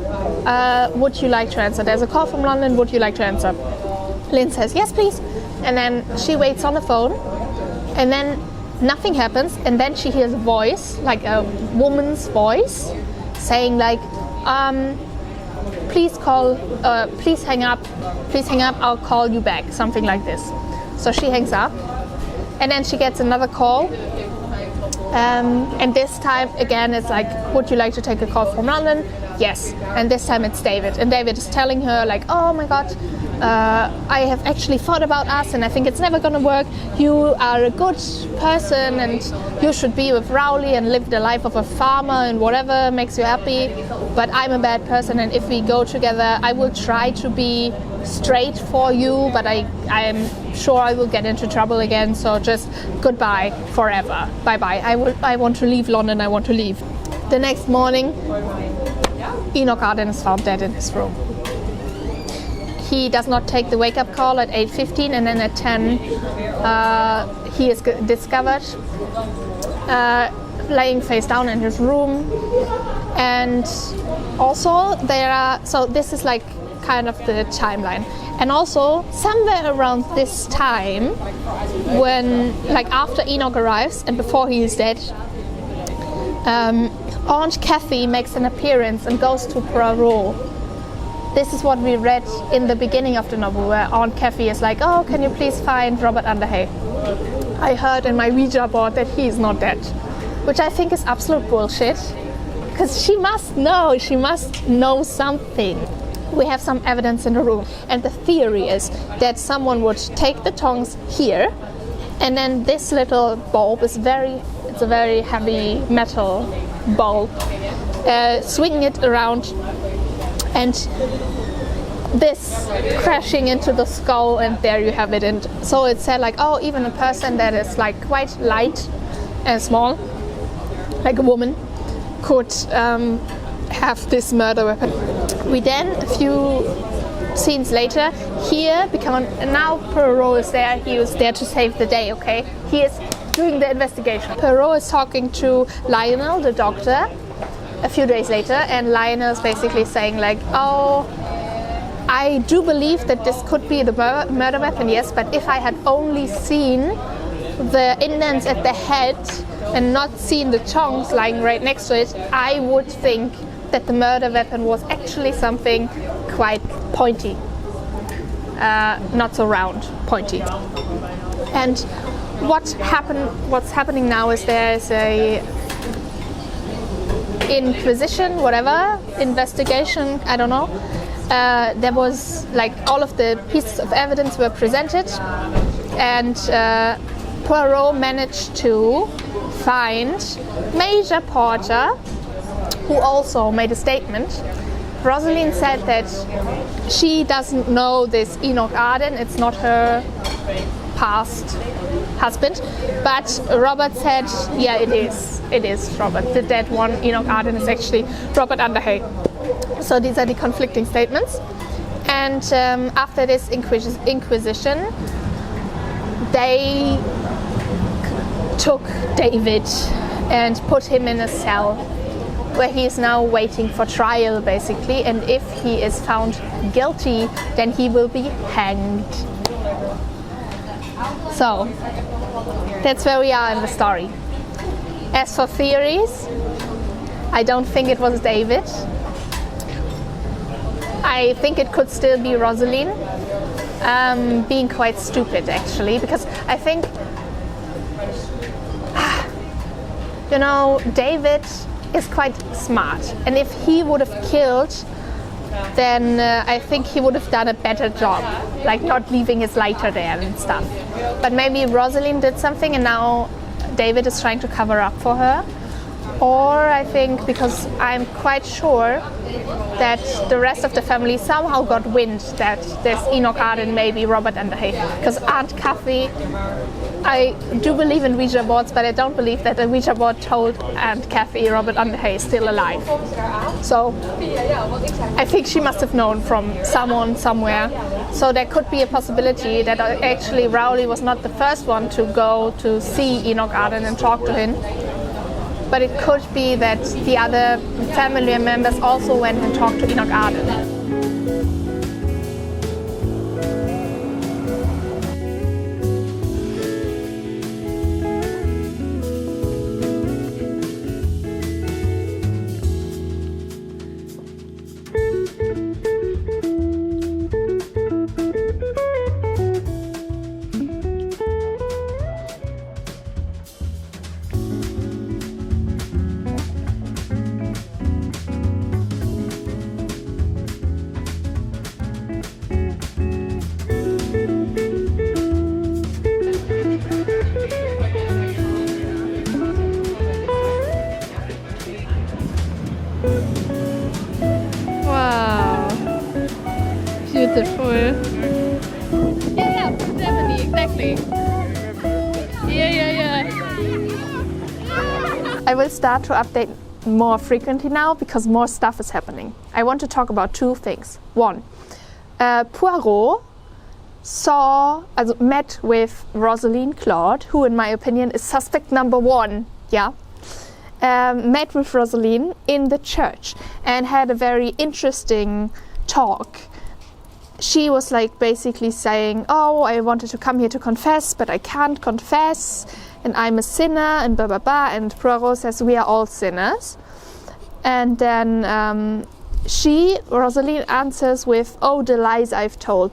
would you like to answer? There's a call from London, would you like to answer? Lynn says, yes, please. And then she waits on the phone, and then Nothing happens, and then she hears a voice, like a woman's voice, saying like, please hang up, I'll call you back, something like this. So she hangs up, and then she gets another call, and this time again it's like, would you like to take a call from London? Yes. And this time it's David, and David is telling her like, oh my god, I have actually thought about us and I think it's never gonna work. You are a good person and you should be with Rowley and live the life of a farmer and whatever makes you happy, but I'm a bad person, and if we go together I will try to be straight for you, but I am sure I will get into trouble again, so just goodbye forever, bye bye. I want to leave London, I want to leave. The next morning, Enoch Arden is found dead in his room. He does not take the wake-up call at 8:15, and then at 10 he is discovered laying face down in his room. And also so this is like kind of the timeline. And also somewhere around this time, when like after Enoch arrives and before he is dead, Aunt Kathy makes an appearance and goes to Poirot. This is what we read in the beginning of the novel, where Aunt Kathy is like, oh, can you please find Robert Underhay? I heard in my Ouija board that he is not dead, which I think is absolute bullshit, because she must know something. We have some evidence in the room, and the theory is that someone would take the tongs here, and then this little bulb is it's a very heavy metal bulb, swinging it around, and this crashing into the skull, and there you have it. And so it said like, oh, even a person that is like quite light and small, like a woman, could have this murder weapon. We then, a few scenes later, here, because now Poirot is there, he was there to save the day, okay? He is doing the investigation. Poirot is talking to Lionel, the doctor, a few days later, and Lionel is basically saying like, oh, I do believe that this could be the murder weapon, yes, but if I had only seen the indents at the head and not seen the tongs lying right next to it, I would think that the murder weapon was actually something quite pointy, not so round, pointy. And what's happening now is there's a investigation, I don't know. There was like all of the pieces of evidence were presented, and Poirot managed to find Major Porter, who also made a statement. Roseline said that she doesn't know this Enoch Arden, it's not her past husband, but Robert said, yeah, it is Robert. The dead one, Enoch Arden, is actually Robert Underhay. So these are the conflicting statements. And after this inquisition, they took David and put him in a cell where he is now waiting for trial, basically, and if he is found guilty, then he will be hanged. So that's where we are in the story. As for theories, I don't think it was David. I think it could still be Roseline, being quite stupid actually, because I think, David is quite smart, and if he would have killed, then I think he would have done a better job, like not leaving his lighter there and stuff. But maybe Roseline did something and now David is trying to cover up for her. Or I think, because I'm quite sure that the rest of the family somehow got wind that there's Enoch Arden, maybe Robert Underhay. Because Aunt Kathy, I do believe in Ouija boards, but I don't believe that a Ouija board told Aunt Kathy Robert Underhay is still alive. So I think she must have known from someone somewhere. So there could be a possibility that actually Rowley was not the first one to go to see Enoch Arden and talk to him. But it could be that the other family members also went and talked to Enoch Arden. Beautiful. Yeah, definitely, exactly. Yeah. I will start to update more frequently now because more stuff is happening. I want to talk about two things. One, Poirot met with Roseline Claude, who in my opinion is suspect number one, met with Roseline in the church and had a very interesting talk. She was like basically saying, oh, I wanted to come here to confess, but I can't confess, and I'm a sinner, and blah, blah, blah. And Poirot says, we are all sinners. And then Roseline answers with, oh, the lies I've told.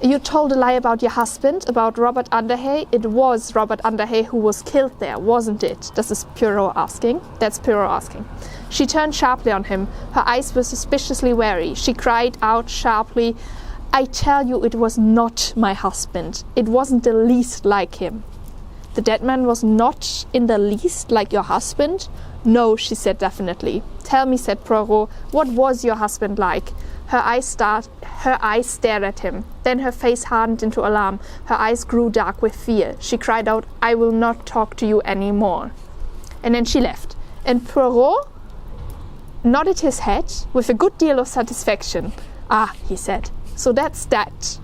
You told a lie about your husband, about Robert Underhay. It was Robert Underhay who was killed there, wasn't it? This is Poirot asking. That's Poirot asking. She turned sharply on him. Her eyes were suspiciously wary. She cried out sharply, I tell you it was not my husband. It wasn't the least like him. The dead man was not in the least like your husband? No, she said definitely. Tell me, said Poirot, what was your husband like? Her eyes stared at him. Then her face hardened into alarm. Her eyes grew dark with fear. She cried out, I will not talk to you anymore. And then she left. And Poirot nodded his head with a good deal of satisfaction. Ah, he said, so that's that.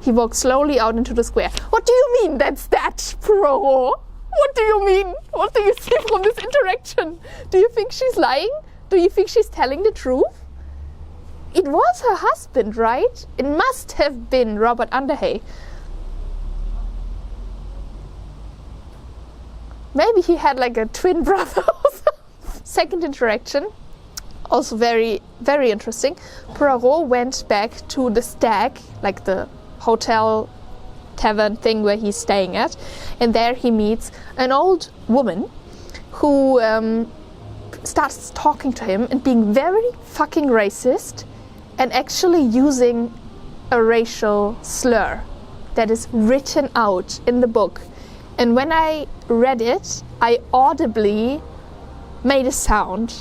He walked slowly out into the square. What do you mean that's that, Poirot? What do you mean? What do you see from this interaction? Do you think she's lying? Do you think she's telling the truth? It was her husband, right? It must have been Robert Underhay. Maybe he had like a twin brother or something. Second interaction, also very, very interesting. Poirot went back to the Stag, like the hotel tavern thing where he's staying at, and there he meets an old woman who starts talking to him and being very fucking racist and actually using a racial slur that is written out in the book. And when I read it, I audibly made a sound.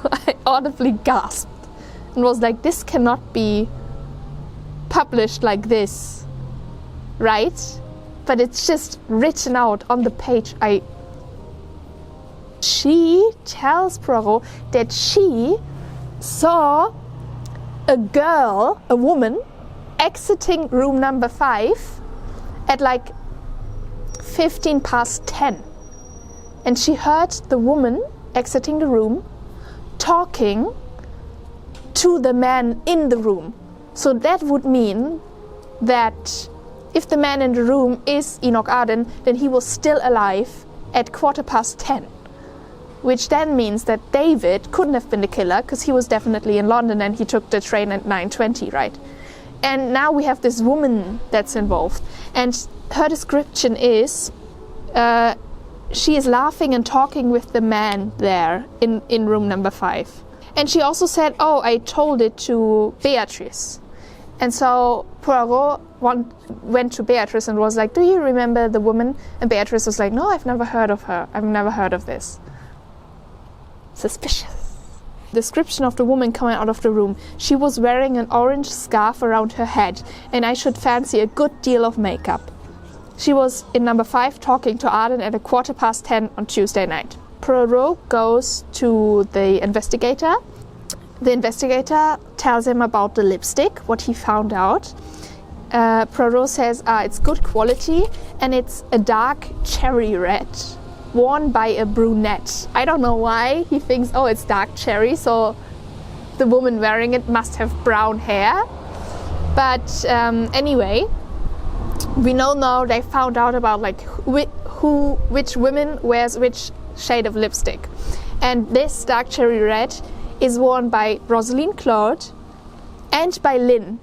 I audibly gasped and was like, this cannot be published like this, right? But it's just written out on the page. She tells Poirot that she saw a woman, exiting room number 5 at like 15 past 10. And she heard the woman exiting the room talking to the man in the room. So that would mean that if the man in the room is Enoch Arden, then he was still alive at 10:15. Which then means that David couldn't have been the killer because he was definitely in London and he took the train at 9:20, right? And now we have this woman that's involved. And her description is she is laughing and talking with the man there in room number 5. And she also said, oh, I told it to Beatrice. And so Poirot went to Beatrice and was like, do you remember the woman? And Beatrice was like, no, I've never heard of her. I've never heard of this. Suspicious. Description of the woman coming out of the room. She was wearing an orange scarf around her head, and I should fancy a good deal of makeup. She was in number 5 talking to Arden at 10:15 on Tuesday night. Poirot goes to the investigator. The investigator tells him about the lipstick, what he found out. Poirot says it's good quality and it's a dark cherry red, worn by a brunette. I don't know why he thinks, oh, it's dark cherry, so the woman wearing it must have brown hair. But anyway, we know now they found out about like which women wears which shade of lipstick. And this dark cherry red is worn by Roseline Claude and by Lynn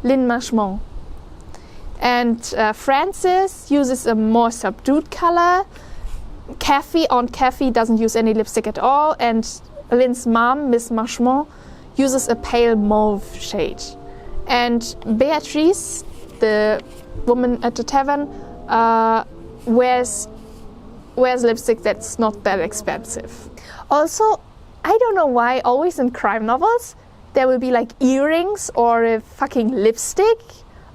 Marchmont. And Frances uses a more subdued color. Aunt Kathy doesn't use any lipstick at all, and Lynn's mom, Miss Marchmont, uses a pale mauve shade. And Beatrice, the woman at the tavern, wears lipstick that's not that expensive. Also, I don't know why always in crime novels there will be like earrings or a fucking lipstick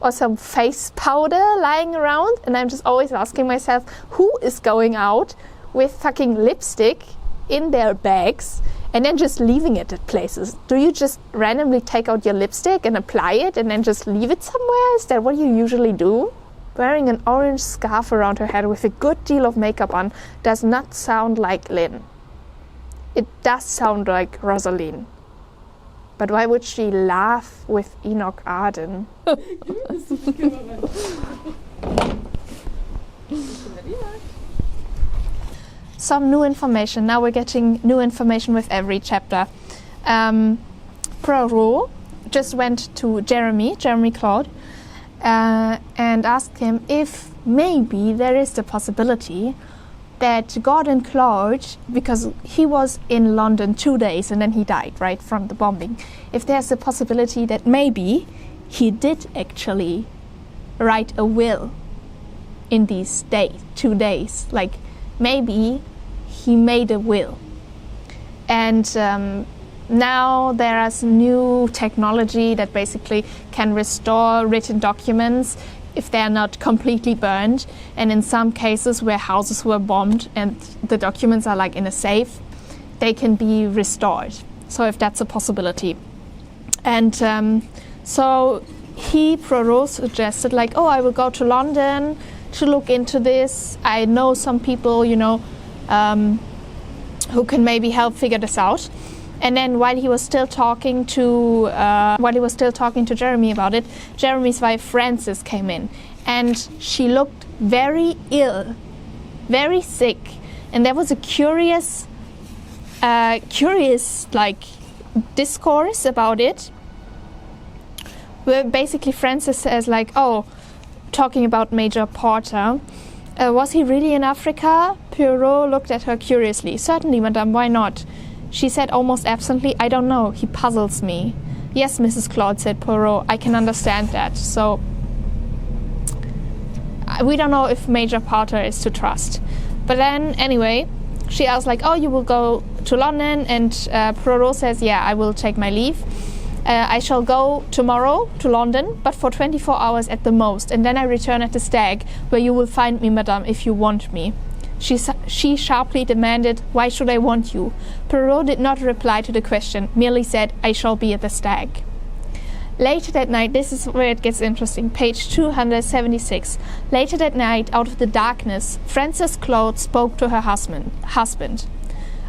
or some face powder lying around, and I'm just always asking myself, who is going out with fucking lipstick in their bags and then just leaving it at places? Do you just randomly take out your lipstick and apply it and then just leave it somewhere? Is that what you usually do? Wearing an orange scarf around her head with a good deal of makeup on does not sound like Lynn. It does sound like Roseline. But why would she laugh with Enoch Arden? Some new information. Now we're getting new information with every chapter. Poirot just went to Jeremy Claude, and asked him if maybe there is the possibility that Gordon Claude, because he was in London 2 days and then he died, right, from the bombing, if there's a possibility that maybe he did actually write a will in these 2 days. Like, maybe he made a will. And now there is new technology that basically can restore written documents if they're not completely burned, and in some cases where houses were bombed and the documents are like in a safe, they can be restored. So if that's a possibility. And so Poirot suggested like, oh, I will go to London to look into this. I know some people, you know, who can maybe help figure this out. And then while he was still talking to Jeremy about it, Jeremy's wife Frances came in, and she looked very ill, very sick, and there was a curious like discourse about it, where basically Frances says like, oh, talking about Major Porter, was he really in Africa? Poirot looked at her curiously. Certainly, madame, why not? She said almost absently, I don't know, he puzzles me. Yes, Mrs. Claude, said Poirot, I can understand that. So, we don't know if Major Porter is to trust. But then, anyway, she asked like, oh, you will go to London? And Poirot says, yeah, I will take my leave. I shall go tomorrow to London, but for 24 hours at the most. And then I return at the Stag, where you will find me, madame, if you want me. She sharply demanded, why should I want you? Poirot did not reply to the question, merely said, I shall be at the Stag. Later that night, this is where it gets interesting, page 276. Later that night, out of the darkness, Frances Claude spoke to her husband.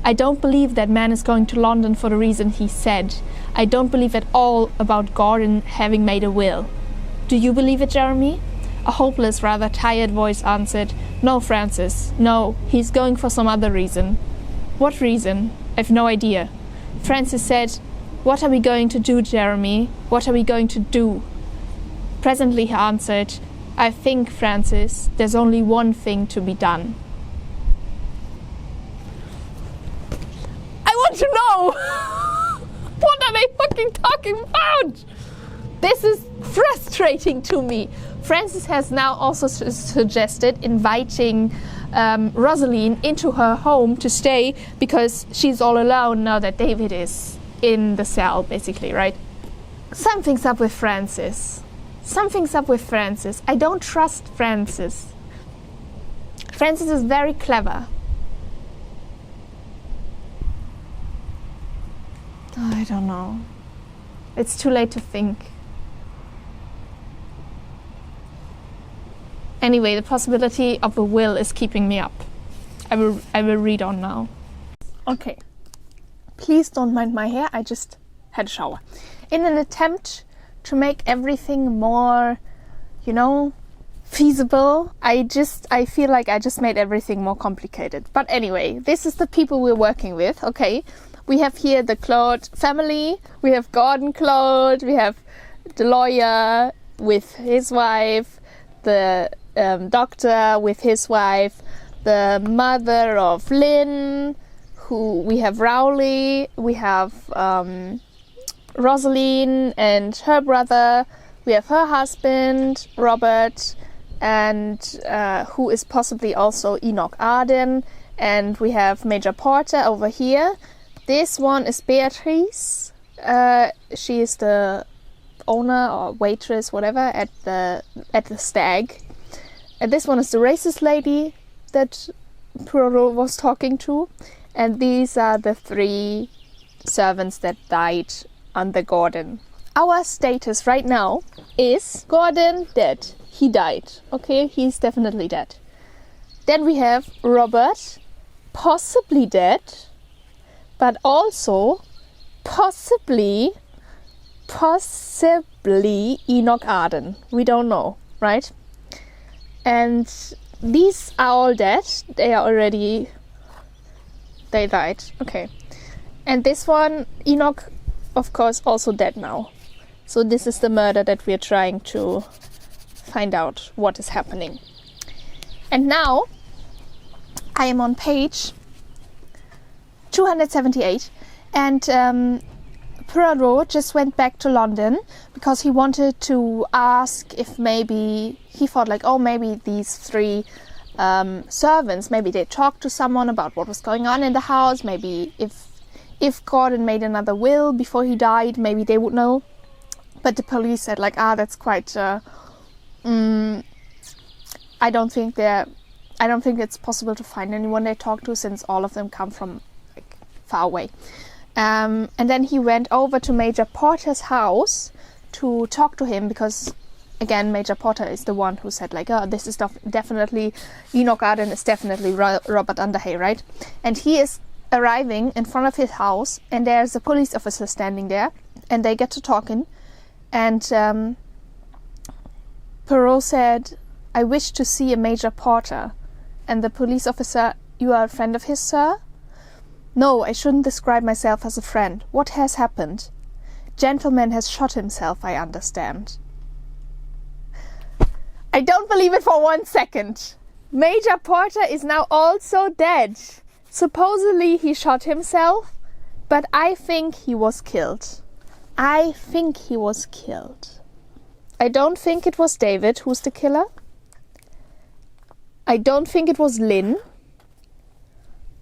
I don't believe that man is going to London for the reason he said. I don't believe at all about Gordon having made a will. Do you believe it, Jeremy? A hopeless, rather tired voice answered, no, Frances, no, he's going for some other reason. What reason? I've no idea. Frances said, what are we going to do, Jeremy? What are we going to do? Presently he answered, I think, Frances, there's only one thing to be done. I want to know! What are they fucking talking about? This is frustrating to me. Frances has now also suggested inviting Roseline into her home to stay because she's all alone now that David is in the cell, basically, right? Something's up with Frances. Something's up with Frances. I don't trust Frances. Frances is very clever. I don't know. It's too late to think. Anyway, the possibility of a will is keeping me up. I will read on now. Okay. Please don't mind my hair, I just had a shower. In an attempt to make everything more, you know, feasible, I feel like I just made everything more complicated. But anyway, this is the people we're working with, okay? We have here the Claude family, we have Gordon Claude, we have the lawyer with his wife, the doctor with his wife, the mother of Lynn, who we have Rowley, we have Roseline and her brother, we have her husband, Robert, and who is possibly also Enoch Arden, and we have Major Porter over here. This one is Beatrice, She is the owner or waitress, whatever, at the stag. And this one is the racist lady that Poirot was talking to. And these are the 3 servants that died under Gordon. Our status right now is Gordon dead. He died. Okay, he's definitely dead. Then we have Robert, possibly dead, but also possibly Enoch Arden. We don't know, right? And these are all dead. They died. Okay. And this one, Enoch, of course, also dead now. So this is the murder that we're trying to find out what is happening. And now I am on page 278, and Poirot just went back to London because he wanted to ask if maybe he thought like, oh, maybe these 3 servants, maybe they talked to someone about what was going on in the house. Maybe if Gordon made another will before he died, maybe they would know. But the police said like, that's quite. I don't think it's possible to find anyone they talk to, since all of them come from like far away. And then he went over to Major Porter's house to talk to him because, again, Major Porter is the one who said like, this is definitely Enoch Arden is definitely Robert Underhay, right? And he is arriving in front of his house, and there's a police officer standing there, and they get to talking, and Poirot said, I wish to see a Major Porter. And the police officer, you are a friend of his, sir? No, I shouldn't describe myself as a friend. What has happened? Gentleman has shot himself, I understand. I don't believe it for 1 second. Major Porter is now also dead. Supposedly he shot himself, but I think he was killed. I don't think it was David who's the killer. I don't think it was Lynn.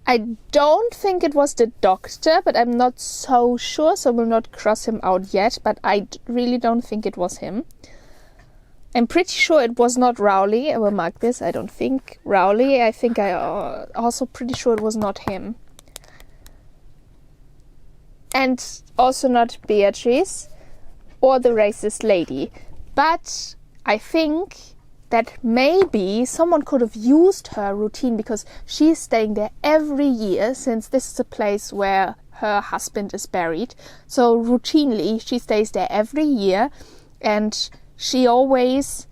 I don't think it was the doctor, but I'm not so sure, so we'll not cross him out yet, but I really don't think it was him. I'm pretty sure it was not Rowley. I will mark this. I don't think Rowley. I think I also pretty sure it was not him. And also not Beatrice or the racist lady. But I think that maybe someone could have used her routine because she's staying there every year, since this is a place where her husband is buried. So routinely she stays there every year, and she always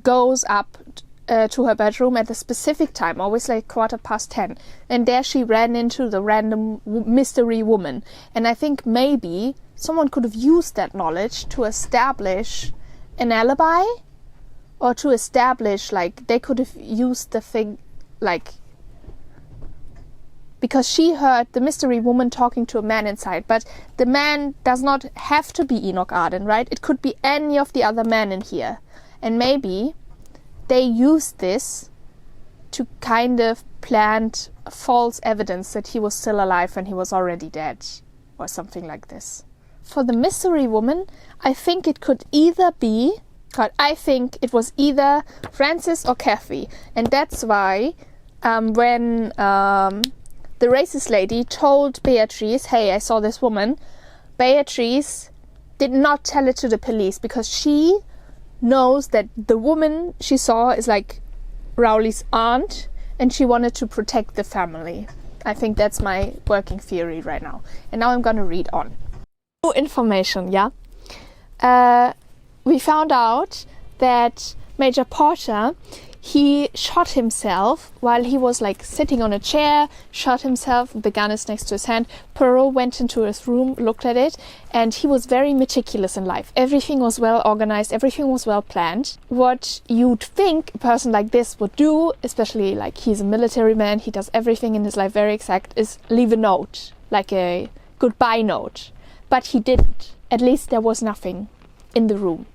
goes up to her bedroom at a specific time, always like 10:15. And there she ran into the random mystery woman. And I think maybe someone could have used that knowledge to establish an alibi, or to establish, like, they could have used the thing, like, because she heard the mystery woman talking to a man inside, but the man does not have to be Enoch Arden, right? It could be any of the other men in here. And maybe they used this to kind of plant false evidence that he was still alive when he was already dead, or something like this. For the mystery woman, I think it could either be, I think it was either Francis or Kathy. And that's why when the racist lady told Beatrice, hey, I saw this woman, Beatrice did not tell it to the police because she knows that the woman she saw is like Rowley's aunt, and she wanted to protect the family. I think that's my working theory right now. And now I'm gonna read on. New information, yeah? We found out that Major Porter, he shot himself while he was like sitting on a chair, shot himself, the gun is next to his hand. Poirot went into his room, looked at it, and he was very meticulous in life. Everything was well organized, everything was well planned. What you'd think a person like this would do, especially like he's a military man, he does everything in his life very exact, is leave a note, like a goodbye note. But he didn't. At least there was nothing in the room,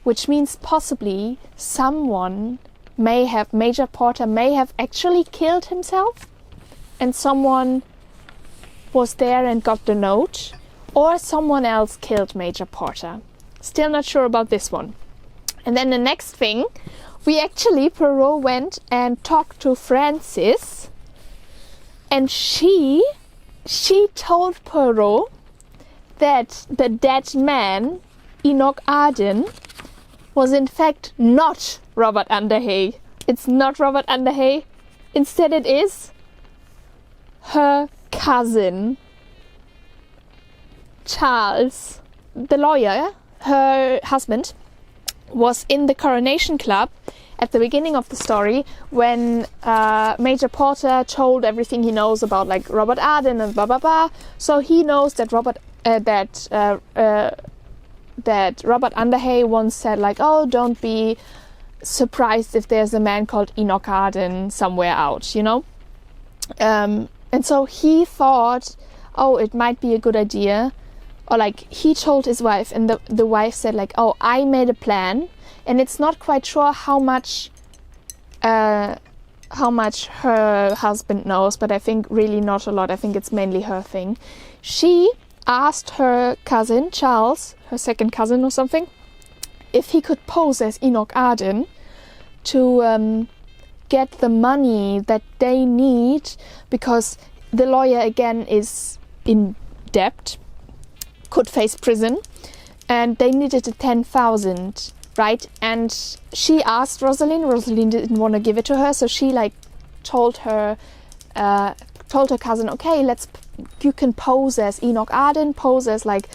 which means possibly someone may have, Major Porter may have actually killed himself, and someone was there and got the note, or someone else killed Major Porter. Still not sure about this one. And then the next thing, Poirot went and talked to Frances, and she told Poirot that the dead man, Enoch Arden, was in fact not Robert Underhay. It's not Robert Underhay. Instead it is her cousin, Charles. The lawyer, her husband, was in the Coronation Club at the beginning of the story when Major Porter told everything he knows about like Robert Arden and blah blah blah. So he knows that Robert Underhay once said like, oh, don't be surprised if there's a man called Enoch Arden somewhere out, you know. And so he thought, oh, it might be a good idea. Or like he told his wife, and the wife said like, oh, I made a plan, and it's not quite sure how much her husband knows, but I think really not a lot. I think it's mainly her thing. She asked her cousin Charles, her second cousin or something, if he could pose as Enoch Arden to get the money that they need, because the lawyer again is in debt, could face prison, and they needed a 10,000, right? And she asked Roseline. Roseline didn't want to give it to her, so she like told her cousin, okay, you can pose as Enoch Arden, pose as like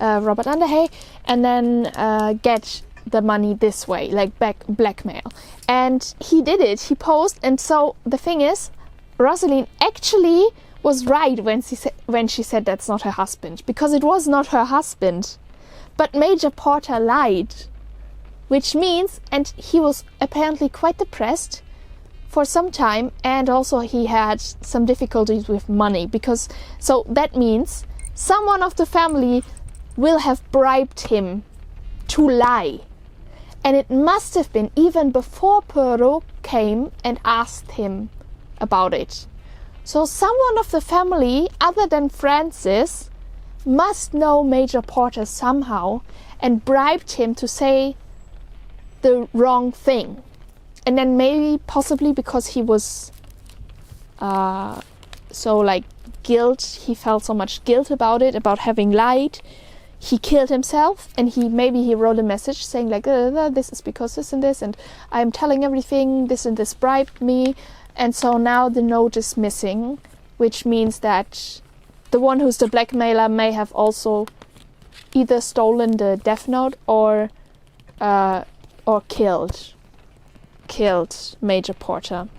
Robert Underhay, and then get the money this way, like blackmail. And he did it. He posed, and so the thing is, Roseline actually was right when she said that's not her husband, because it was not her husband. But Major Porter lied, which means, and he was apparently quite depressed for some time, and also he had some difficulties with money, so that means someone of the family will have bribed him to lie. And it must have been even before Poirot came and asked him about it. So someone of the family, other than Francis, must know Major Porter somehow and bribed him to say the wrong thing. And then maybe, possibly because he was so like he felt so much guilt about it, about having lied, he killed himself, and maybe he wrote a message saying like, this is because this and this, and I'm telling everything, this and this bribed me. And so now the note is missing, which means that the one who's the blackmailer may have also either stolen the death note or killed Major Porter.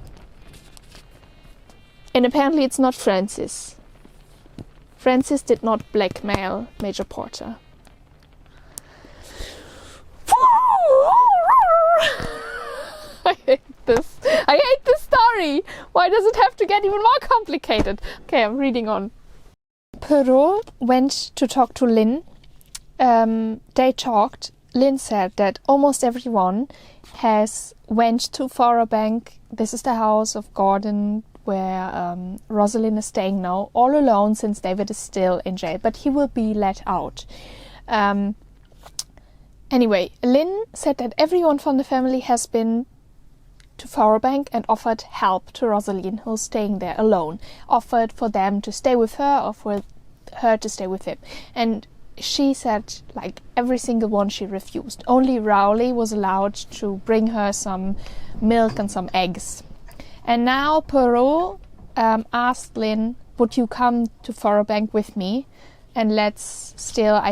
And apparently it's not Francis. Francis did not blackmail Major Porter. I hate this story. Why does it have to get even more complicated? Okay, I'm reading on. Poirot went to talk to Lynn. They talked. Lynn said that almost everyone has went to Forobank. This is the house of Gordon where Roseline is staying now, all alone since David is still in jail, but he will be let out. Anyway, Lynn said that everyone from the family has been to Forobank and offered help to Roseline, who's staying there alone. Offered for them to stay with her or for her to stay with him. And she said, like, every single one she refused. Only Rowley was allowed to bring her some milk and some eggs. And now Poirot asked Lynn, would you come to Forobank with me? And I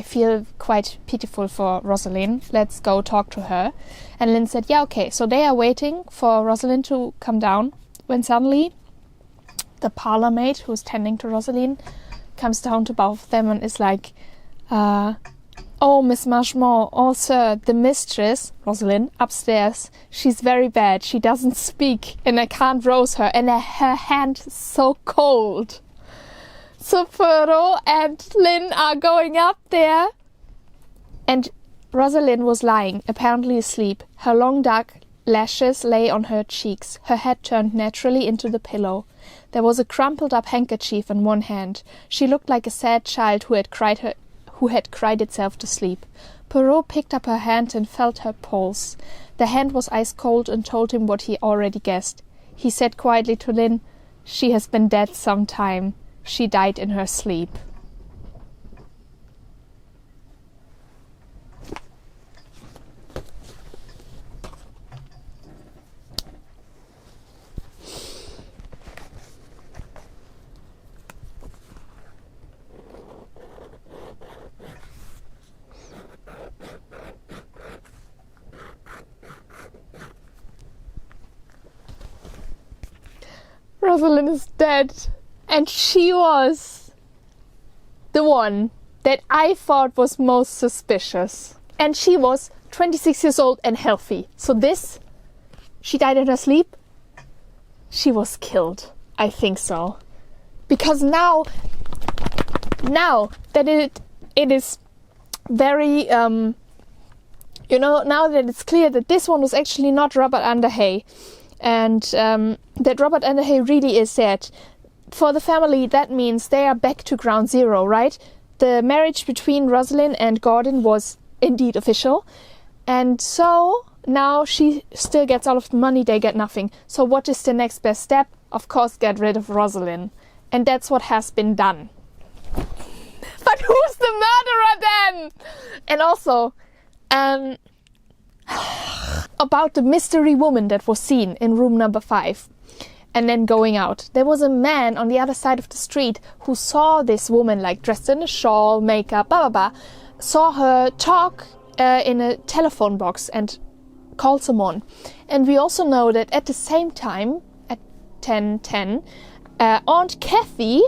feel quite pitiful for Roseline. Let's go talk to her. And Lynn said, yeah, okay. So they are waiting for Roseline to come down, when suddenly the parlour maid who's tending to Roseline comes down to both of them and is like, oh, Miss Marchmont, oh, sir, the mistress, Roseline, upstairs, she's very bad. She doesn't speak and I can't rouse her, and her hand is so cold. So Poirot and Lynn are going up there, and Roseline was lying, apparently asleep. Her long dark lashes lay on her cheeks, her head turned naturally into the pillow. There was a crumpled up handkerchief in one hand. She looked like a sad child who had cried who had cried itself to sleep. Poirot picked up her hand and felt her pulse. The hand was ice cold and told him what he already guessed. He said quietly to Lynn, "She has been dead some time. She died in her sleep." Rosalind is dead, and she was the one that I thought was most suspicious. And she was 26 years old and healthy. So this, she died in her sleep. She was killed. I think so. Because now that it is very, now that it's clear that this one was actually not Robert Underhay, and that Robert Underhay really is dead. For the family, that means they are back to ground zero, right? The marriage between Roseline and Gordon was indeed official. And so now she still gets all of the money, they get nothing. So what is the next best step? Of course, get rid of Roseline. And that's what has been done. But who's the murderer then? And also, about the mystery woman that was seen in room number 5 and then going out. There was a man on the other side of the street who saw this woman, like dressed in a shawl, makeup, blah, blah, blah, saw her talk in a telephone box and called someone. And we also know that at the same time, at 10:10, Aunt Kathy,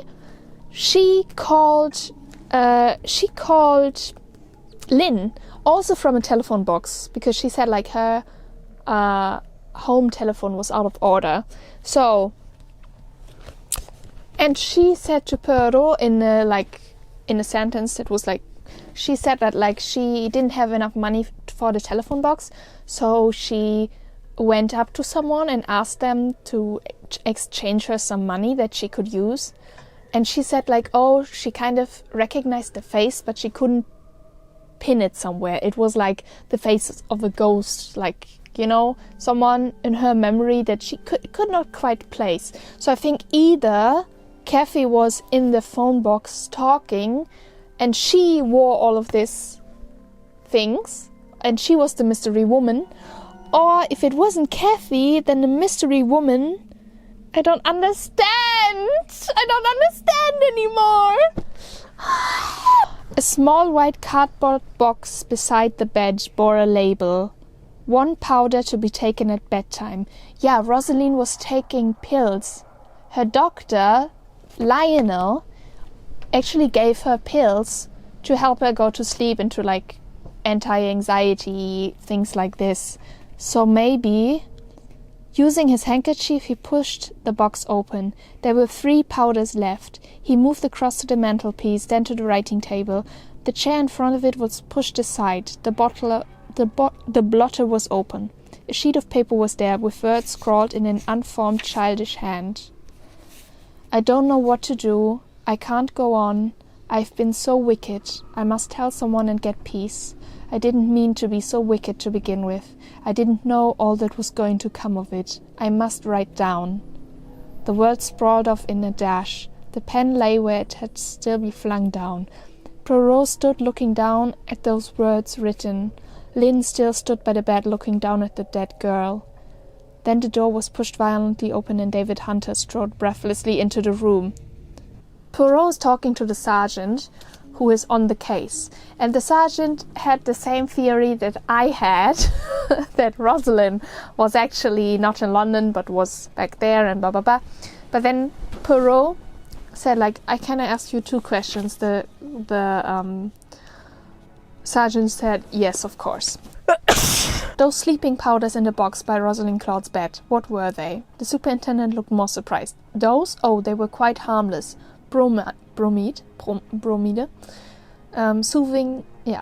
she called Lynn, also from a telephone box, because she said like her home telephone was out of order. So, and she said to Poirot in a sentence that was like, she said that like she didn't have enough money for the telephone box, so she went up to someone and asked them to exchange her some money that she could use. And she said like, oh, she kind of recognized the face, but she couldn't pin it somewhere. It was like the face of a ghost, like, you know, someone in her memory that she could not quite place. So I think either Kathy was in the phone box talking and she wore all of these things and she was the mystery woman, or if it wasn't Kathy, then the mystery woman, I don't understand anymore. A small white cardboard box beside the bed bore a label. 1 powder to be taken at bedtime. Yeah, Roseline was taking pills. Her doctor, Lionel, actually gave her pills to help her go to sleep and to like anti-anxiety, things like this. So maybe, using his handkerchief, he pushed the box open. There were 3 powders left. He moved across to the mantelpiece, then to the writing table. The chair in front of it was pushed aside. The blotter was open. A sheet of paper was there, with words scrawled in an unformed childish hand. I don't know what to do. I can't go on. I've been so wicked. I must tell someone and get peace. I didn't mean to be so wicked to begin with. I didn't know all that was going to come of it. I must write down. The words sprawled off in a dash. The pen lay where it had still be flung down. Poirot stood looking down at those words written. Lynn still stood by the bed looking down at the dead girl. Then the door was pushed violently open and David Hunter strode breathlessly into the room. Poirot was talking to the sergeant, who is on the case. And the sergeant had the same theory that I had, that Roseline was actually not in London but was back there and blah blah blah. But then Poirot said like, can I ask you 2 questions? The sergeant said, yes, of course. Those sleeping powders in the box by Rosalind Claude's bed, what were they? The superintendent looked more surprised. Those? Oh, they were quite harmless. Bromide.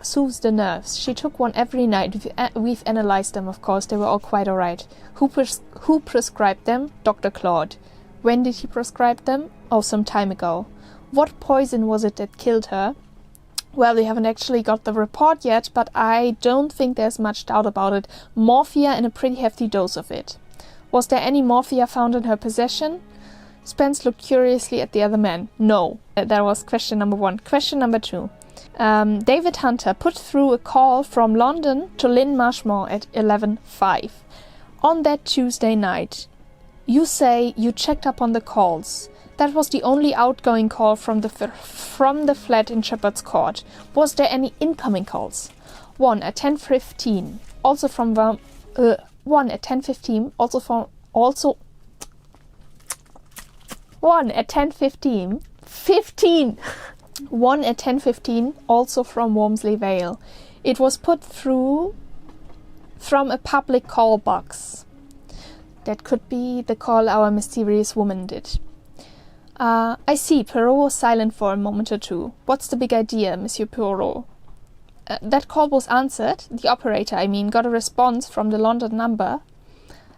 Soothes the nerves. She took one every night. We've analyzed them, of course. They were all quite alright. Who prescribed them? Dr. Claude. When did he prescribe them? Oh, some time ago. What poison was it that killed her? Well, we haven't actually got the report yet, but I don't think there's much doubt about it. Morphia and a pretty hefty dose of it. Was there any morphia found in her possession? Spence looked curiously at the other man. No. That was question number 1. Question number 2. David Hunter put through a call from London to Lynn Marshmore at 11:05. On that Tuesday night, you say you checked up on the calls. That was the only outgoing call from the flat in Shepherd's Court. Was there any incoming calls? 1 at 10:15, also from 1 at 10:15, also 1 at 10:15, 1 at 10:15, also from Wormsley Vale. It was put through from a public call box. That could be the call our mysterious woman did. I see. Poirot was silent for a moment or two. What's the big idea, Monsieur Poirot? That call was answered. The operator, got a response from the London number.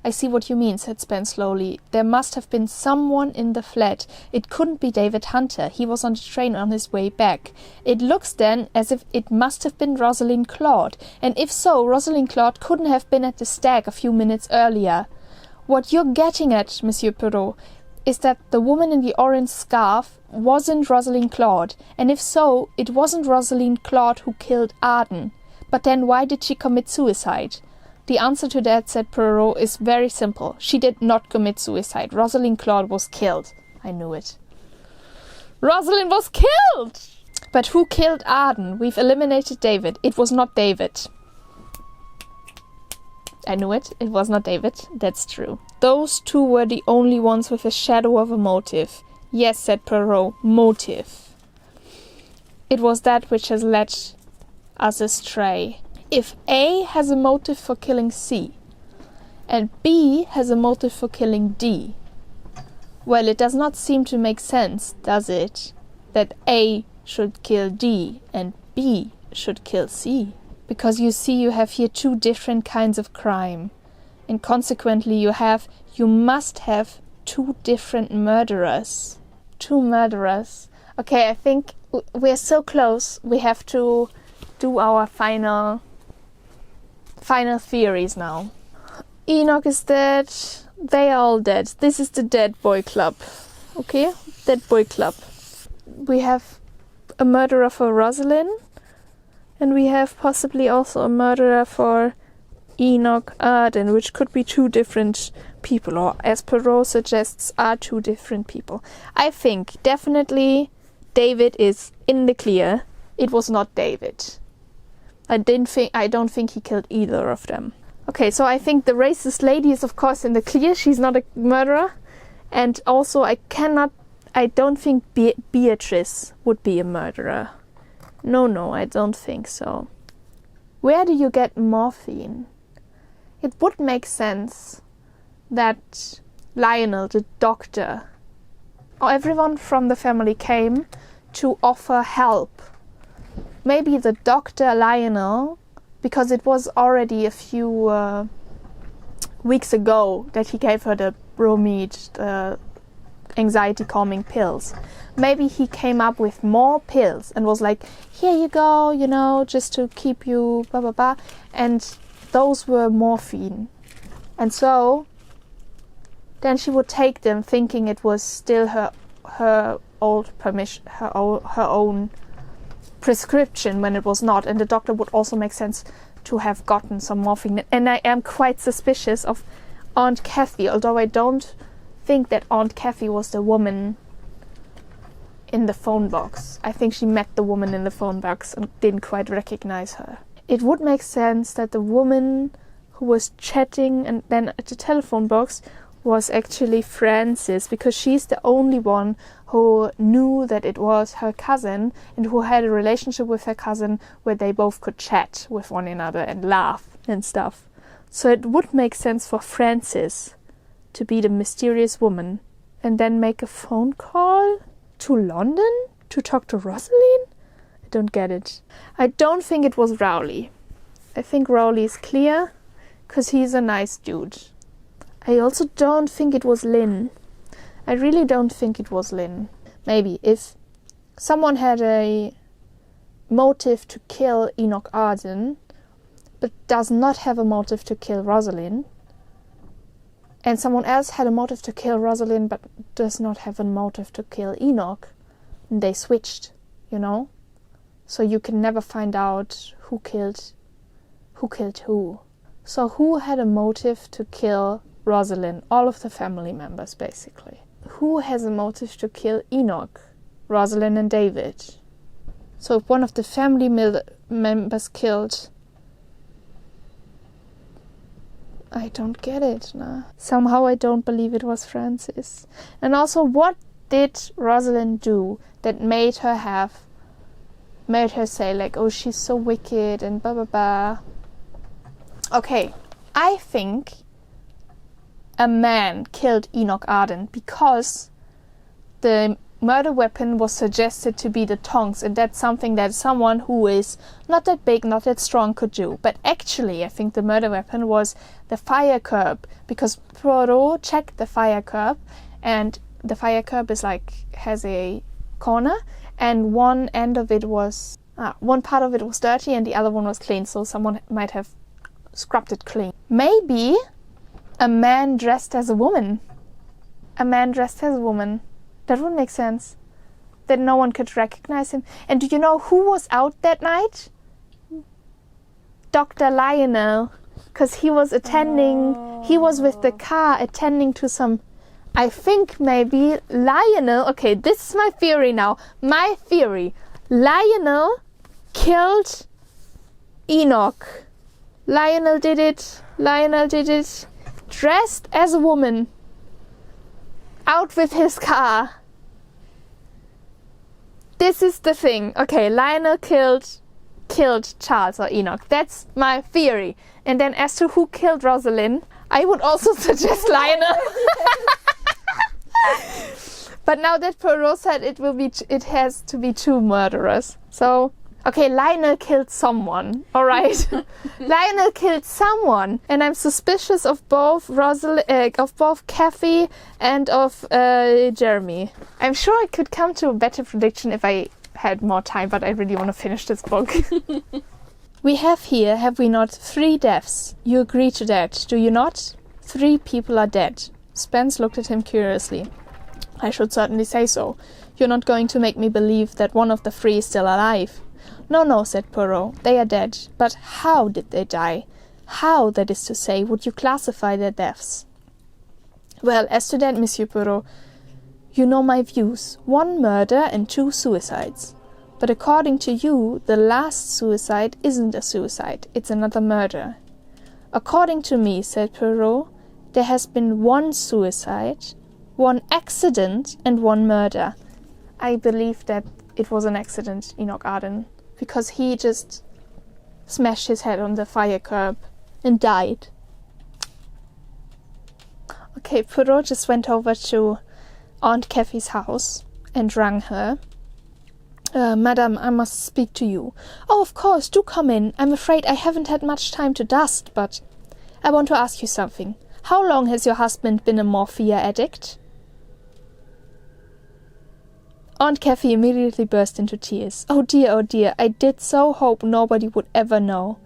I see what you mean, said Spence slowly. There must have been someone in the flat. It couldn't be David Hunter. He was on the train on his way back. It looks then as if it must have been Rosaline Claude. And if so, Rosaline Claude couldn't have been at the stag a few minutes earlier. What you're getting at, Monsieur Poirot, is that the woman in the orange scarf wasn't Rosaline Claude, and if so, it wasn't Rosaline Claude who killed Arden. But then why did she commit suicide? The answer to that, said Poirot, is very simple. She did not commit suicide. Rosaline Claude was killed. I knew it. Rosaline was killed! But who killed Arden? We've eliminated David. It was not David. I knew it. It was not David. That's true. Those two were the only ones with a shadow of a motive. Yes, said Poirot. Motive. It was that which has led us astray. If A has a motive for killing C, and B has a motive for killing D, well, it does not seem to make sense, does it, that A should kill D and B should kill C? Because you see, you have here two different kinds of crime. And consequently, you must have two different murderers. Two murderers. Okay, I think we're so close. We have to do our final theories now. Enoch is dead. They are all dead. This is the Dead Boy Club. Okay? Dead Boy Club. We have a murderer for Rosalind. And we have possibly also a murderer for Enoch Arden, which could be two different people, or as Poirot suggests, are two different people. I think definitely David is in the clear. It was not David. I don't think he killed either of them. Okay, so I think the racist lady is of course in the clear. She's not a murderer. And also I don't think Beatrice would be a murderer. No, I don't think so. Where do you get morphine? It would make sense that Lionel, the doctor, or everyone from the family came to offer help. Maybe the doctor, Lionel, because it was already a few weeks ago that he gave her the bromide, the anxiety calming pills. Maybe he came up with more pills and was like, here you go, just to keep you blah blah blah, and those were morphine. And so then she would take them thinking it was still her old permission, her own prescription, when it was not. And the doctor would also make sense to have gotten some morphine. And I am quite suspicious of Aunt Kathy, although I don't think that Aunt Kathy was the woman in the phone box. I think she met the woman in the phone box and didn't quite recognize her. It would make sense that the woman who was chatting and then at the telephone box was actually Frances, because she's the only one who knew that it was her cousin and who had a relationship with her cousin where they both could chat with one another and laugh and stuff. So it would make sense for Frances to be the mysterious woman and then make a phone call to London to talk to Rosaline? I don't get it. I don't think it was Rowley. I think Rowley is clear because he's a nice dude. I also don't think it was Lynn. I really don't think it was Lynn. Maybe if someone had a motive to kill Enoch Arden, but does not have a motive to kill Roseline, and someone else had a motive to kill Roseline but does not have a motive to kill Enoch, and they switched, you know? So you can never find out who killed who. So who had a motive to kill Roseline? All of the family members, basically. Who has a motive to kill Enoch? Roseline and David. So if one of the family members killed... I don't get it, nah. Somehow I don't believe it was Francis. And also, what did Roseline do that made her say like, oh, she's so wicked and blah blah blah? Okay, I think a man killed Enoch Arden because the murder weapon was suggested to be the tongs, and that's something that someone who is not that big, not that strong could do. But actually, I think the murder weapon was the fire curb, because Poirot checked the fire curb, and the fire curb is has a corner, and one part of it was dirty and the other one was clean, so someone might have scrubbed it clean. Maybe a man dressed as a woman. That would make sense. That no one could recognize him. And do you know who was out that night? Dr. Lionel. Because he was he was with the car attending to some... I think maybe Lionel... Okay, this is my theory now. My theory. Lionel killed Enoch. Lionel did it. Dressed as a woman. Out with his car. This is the thing. Okay, Lionel killed Charles or Enoch. That's my theory. And then as to who killed Roseline, I would also suggest Lionel. But now that Poirot said it has to be two murderers. So, okay, Lionel killed someone. All right, Lionel killed someone, and I'm suspicious of both Kathy and of Jeremy. I'm sure I could come to a better prediction if I had more time, but I really want to finish this book. We have here, have we not, 3 deaths? You agree to that, do you not? 3 people are dead. Spence looked at him curiously. I should certainly say so. You're not going to make me believe that one of the 3 is still alive. No, said Poirot. They are dead. But how did they die? How, that is to say, would you classify their deaths? Well, as to that, Monsieur Poirot, you know my views. 1 murder and 2 suicides. But according to you, the last suicide isn't a suicide. It's another murder. According to me, said Poirot, there has been 1 suicide, 1 accident, and 1 murder. I believe that it was an accident, Enoch Arden, because he just smashed his head on the fire curb and died. Okay, Poirot just went over to Aunt Kathy's house and rang her. Madam, I must speak to you. Oh, of course, do come in. I'm afraid I haven't had much time to dust, but I want to ask you something. How long has your husband been a morphia addict? Aunt Kathy immediately burst into tears. Oh dear, I did so hope nobody would ever know.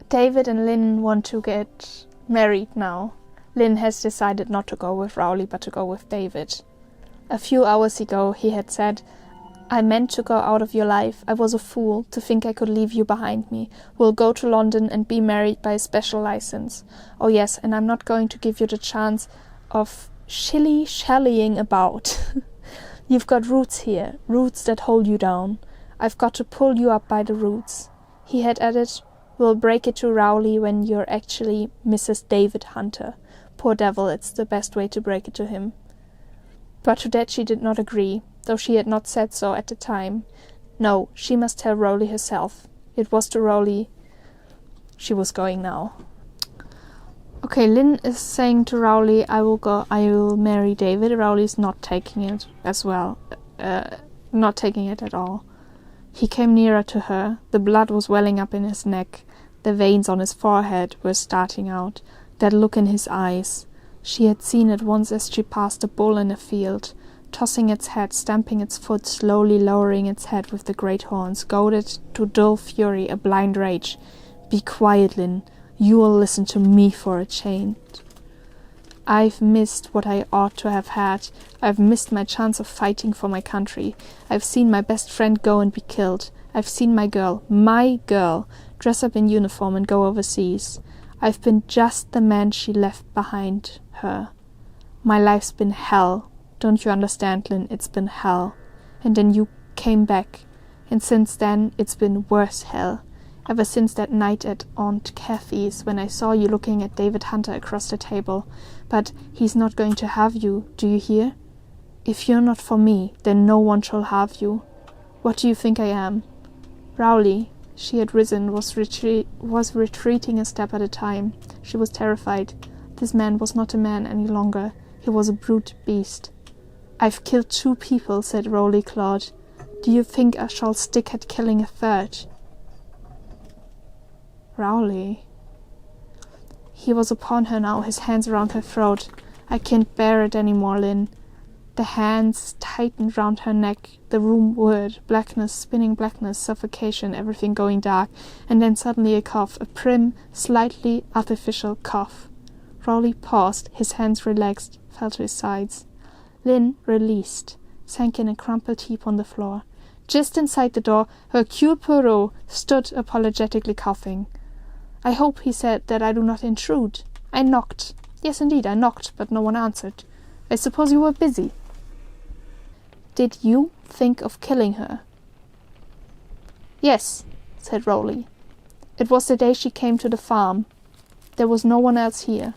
David and Lynn want to get married now. Lynn has decided not to go with Rowley but to go with David. A few hours ago he had said, I meant to go out of your life. I was a fool to think I could leave you behind me. We'll go to London and be married by a special license. Oh yes, and I'm not going to give you the chance of shilly-shallying about. You've got roots here, roots that hold you down. I've got to pull you up by the roots. He had added, we'll break it to Rowley when you're actually Mrs. David Hunter. Poor devil, it's the best way to break it to him. But to that she did not agree, though she had not said so at the time. No, she must tell Rowley herself. It was to Rowley she was going now. Okay, Lynn is saying to Rowley, I will marry David. Rowley's not taking it as well. Not taking it at all. He came nearer to her. The blood was welling up in his neck. The veins on his forehead were starting out. That look in his eyes. She had seen it once as she passed a bull in a field. tossing its head, stamping its foot, slowly lowering its head with the great horns, goaded to dull fury, a blind rage. "Be quiet, Lynn. You will listen to me for a change. I've missed what I ought to have had. I've missed my chance of fighting for my country. I've seen my best friend go and be killed. I've seen my girl, dress up in uniform and go overseas. I've been just the man she left behind her. My life's been hell. Don't you understand, Lynn? It's been hell. And then you came back. And since then, it's been worse hell. Ever since that night at Aunt Kathy's, when I saw you looking at David Hunter across the table. But he's not going to have you, do you hear? If you're not for me, then no one shall have you. What do you think I am?" Rowley, she had risen, was retreating a step at a time. She was terrified. This man was not a man any longer. He was a brute beast. "I've killed 2 people, said Rowley Claude. "Do you think I shall stick at killing a 3rd? Rowley. He was upon her now, his hands around her throat. "I can't bear it any more, Lynn." The hands tightened round her neck. The room whirred. Blackness, spinning blackness, suffocation, everything going dark. And then suddenly a cough, a prim, slightly artificial cough. Rowley paused, his hands relaxed, fell to his sides. Lynn, released, sank in a crumpled heap on the floor. Just inside the door, Hercule Poirot stood apologetically coughing. "I hope," he said, "that I do not intrude. I knocked. Yes, indeed, I knocked, but no one answered. I suppose you were busy." "Did you think of killing her?" "Yes," said Rowley. "It was the day she came to the farm. There was no one else here.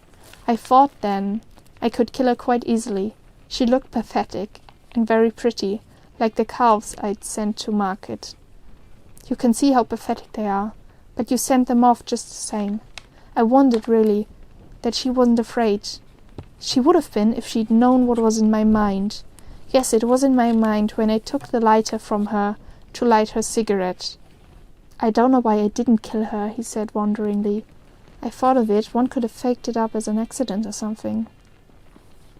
I thought then I could kill her quite easily. She looked pathetic and very pretty, like the calves I'd sent to market. You can see how pathetic they are, but you sent them off just the same. I wondered, really, that she wasn't afraid. She would have been if she'd known what was in my mind. Yes, it was in my mind when I took the lighter from her to light her cigarette. I don't know why I didn't kill her," he said wonderingly. "I thought of it. One could have faked it up as an accident or something."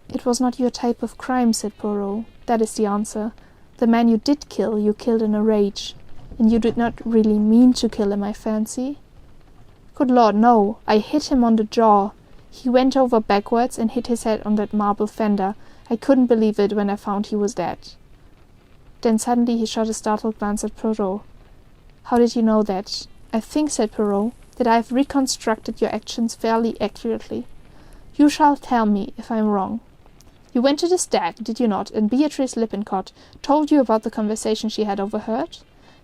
"It was not your type of crime," said Poirot. "That is the answer. The man you did kill, you killed in a rage. And you did not really mean to kill him, I fancy?" "Good Lord, no. I hit him on the jaw. He went over backwards and hit his head on that marble fender. I couldn't believe it when I found he was dead." Then suddenly he shot a startled glance at Poirot. "How did you know that?" "I think," said Poirot, "that I have reconstructed your actions fairly accurately. You shall tell me if I am wrong. You went to the stag, did you not, and Beatrice Lippincott told you about the conversation she had overheard?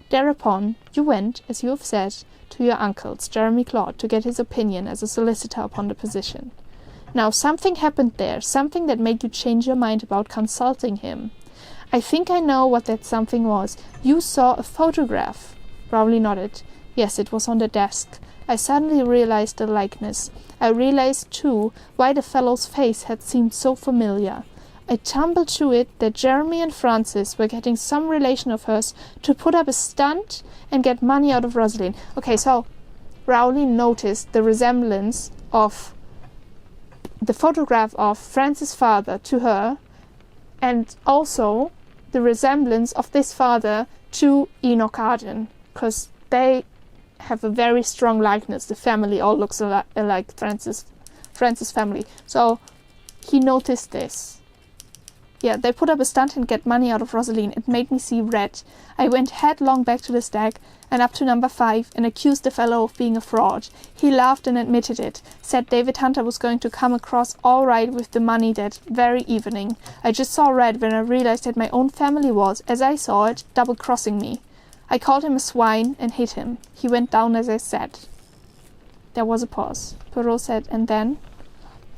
Thereupon you went, as you have said, to your uncle's, Jeremy Claude, to get his opinion as a solicitor upon the position. Now something happened there, something that made you change your mind about consulting him. I think I know what that something was. You saw a photograph." Rowley nodded. "Yes, it was on the desk. I suddenly realized the likeness. I realized, too, why the fellow's face had seemed so familiar. I tumbled to it that Jeremy and Francis were getting some relation of hers to put up a stunt and get money out of Roseline." Okay, so Rowley noticed the resemblance of the photograph of Francis' father to her, and also the resemblance of this father to Enoch Arden, because they have a very strong likeness. The family all looks like Francis' family. So he noticed this. Yeah, they put up a stunt and get money out of Roseline. It made me see red. I went headlong back to the stag and up to number 5 and accused the fellow of being a fraud. He laughed and admitted it, said David Hunter was going to come across all right with the money that very evening. I just saw red when I realized that my own family was, as I saw it, double-crossing me. I called him a swine and hit him. He went down as I said." There was a pause. Poirot said, "And then?"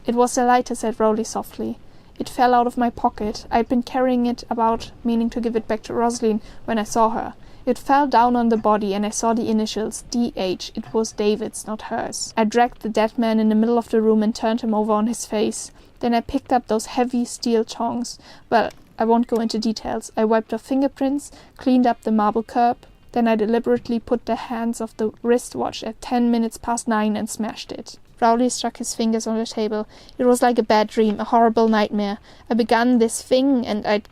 "It was the lighter," said Rowley softly. "It fell out of my pocket. I'd been carrying it about, meaning to give it back to Roseline when I saw her. It fell down on the body and I saw the initials, D.H. It was David's, not hers. I dragged the dead man in the middle of the room and turned him over on his face. Then I picked up those heavy steel tongs. Well, I won't go into details. I wiped off fingerprints, cleaned up the marble curb. Then I deliberately put the hands of the wristwatch at 10 minutes past 9 and smashed it." Rowley struck his fingers on the table. "It was like a bad dream, a horrible nightmare. I began this thing and I'd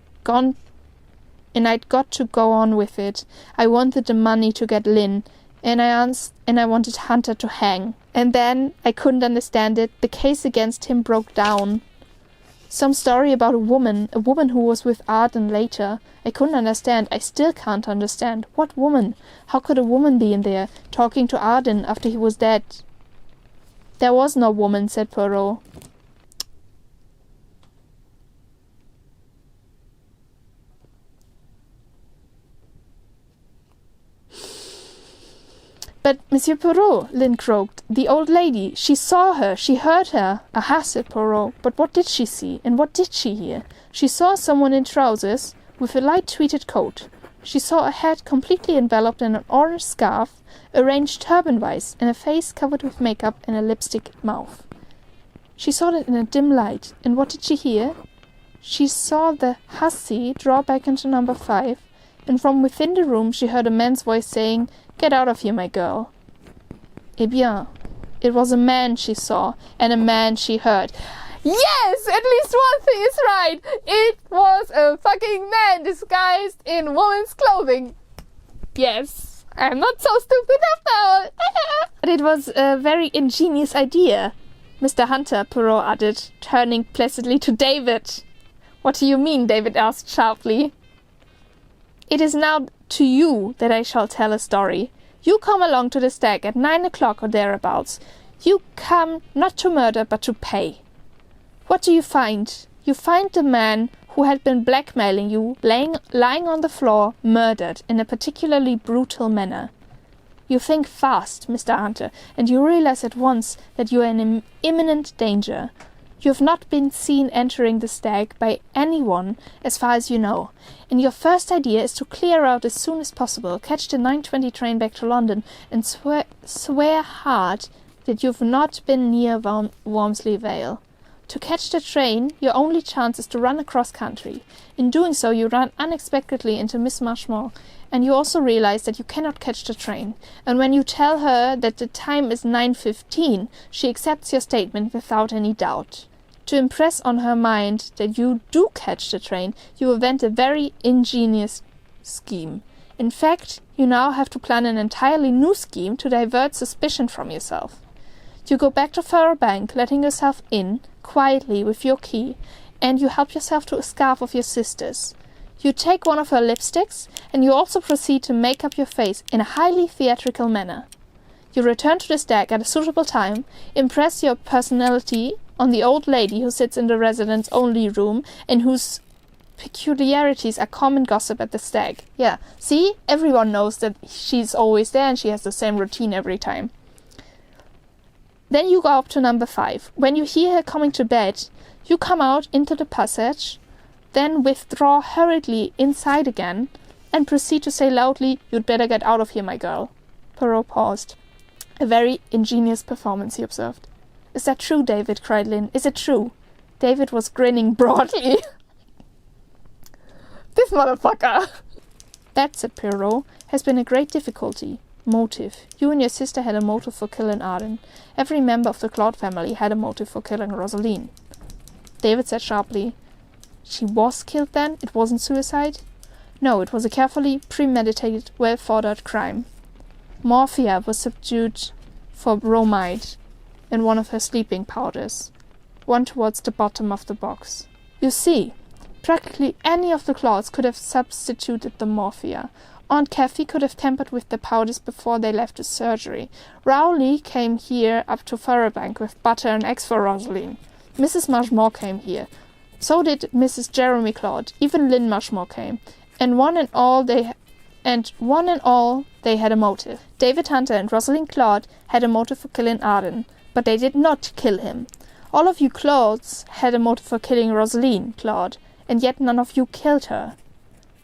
got to go on with it. I wanted the money to get Lynn, and I wanted Hunter to hang. And then I couldn't understand it. The case against him broke down. Some story about a woman who was with Arden later. I couldn't understand. I still can't understand. What woman? How could a woman be in there, talking to Arden after he was dead? There was no woman, said Poirot. But, Monsieur Poirot, Lynn croaked, the old lady, she saw her, she heard her. Aha, said Poirot, but what did she see, and what did she hear? She saw someone in trousers, with a light tweeded coat. She saw a head completely enveloped in an orange scarf, arranged turban-wise, and a face covered with makeup and a lipstick mouth. She saw it in a dim light, and what did she hear? She saw the hussy draw back into number 5, and from within the room she heard a man's voice saying, "Get out of here, my girl." Eh bien, it was a man she saw, and a man she heard. Yes! At least one thing is right! It was a fucking man disguised in woman's clothing. Yes, I'm not so stupid after all. But it was a very ingenious idea, Mr. Hunter, Poirot added, turning placidly to David. What do you mean? David asked sharply. It is now to you that I shall tell a story. You come along to the stag at 9 o'clock or thereabouts. You come not to murder, but to pay. What do you find? You find the man who had been blackmailing you lying on the floor, murdered in a particularly brutal manner. You think fast, Mr. Hunter, and you realize at once that you are in imminent danger. You have not been seen entering the stag by anyone as far as you know, and your first idea is to clear out as soon as possible, catch the 9:20 train back to London, and swear hard that you've not been near Wormsley Vale. To catch the train, your only chance is to run across country. In doing so, you run unexpectedly into Miss Marchmont, and you also realize that you cannot catch the train. And when you tell her that the time is 9:15, she accepts your statement without any doubt. To impress on her mind that you do catch the train, you invent a very ingenious scheme. In fact, you now have to plan an entirely new scheme to divert suspicion from yourself. You go back to Furrow Bank, letting yourself in, quietly, with your key, and you help yourself to a scarf of your sister's. You take one of her lipsticks, and you also proceed to make up your face in a highly theatrical manner. You return to the stag at a suitable time, impress your personality on the old lady who sits in the residents-only room, and whose peculiarities are common gossip at the stag. Yeah, see? Everyone knows that she's always there, and she has the same routine every time. Then you go up to number 5. When you hear her coming to bed, you come out into the passage, then withdraw hurriedly inside again, and proceed to say loudly, "You'd better get out of here, my girl." Poirot paused. A very ingenious performance, he observed. "Is that true, David?" cried Lynn. "Is it true?" David was grinning broadly. This motherfucker! That, said Poirot, has been a great difficulty. Motive. You and your sister had a motive for killing Arden. Every member of the Claude family had a motive for killing Roseline. David said sharply, "She was killed then? It wasn't suicide?" "No, it was a carefully premeditated, well-thought-out crime. Morphia was substituted for bromide in one of her sleeping powders, one towards the bottom of the box. You see, practically any of the Claudes could have substituted the morphia. Aunt Cathy could have tampered with the powders before they left the surgery. Rowley came here up to Furrowbank with butter and eggs for Roseline. Mrs. Marchmont came here. So did Mrs. Jeremy Claude. Even Lynn Marchmont came. And one and all they had a motive. David Hunter and Rosaline Claude had a motive for killing Arden, but they did not kill him. All of you Claudes had a motive for killing Rosaline Claude, and yet none of you killed her.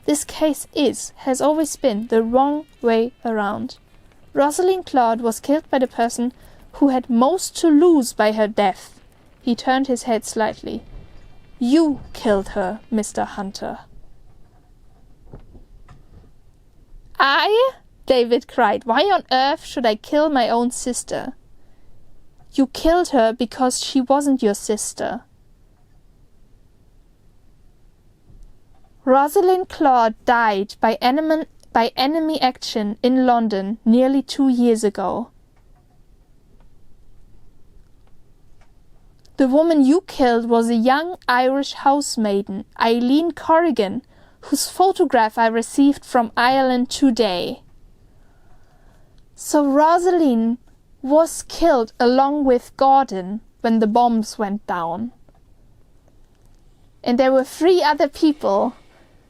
This case has always been the wrong way around. Rosaline Claude was killed by the person who had most to lose by her death." He turned his head slightly. "You killed her, Mr. Hunter." "I?" David cried. "Why on earth should I kill my own sister?" "You killed her because she wasn't your sister." Rosalind Claude died by enemy action in London nearly 2 years ago. The woman you killed was a young Irish housemaiden, Eileen Corrigan, whose photograph I received from Ireland today. So Rosaline was killed along with Gordon when the bombs went down. And there were 3 other people,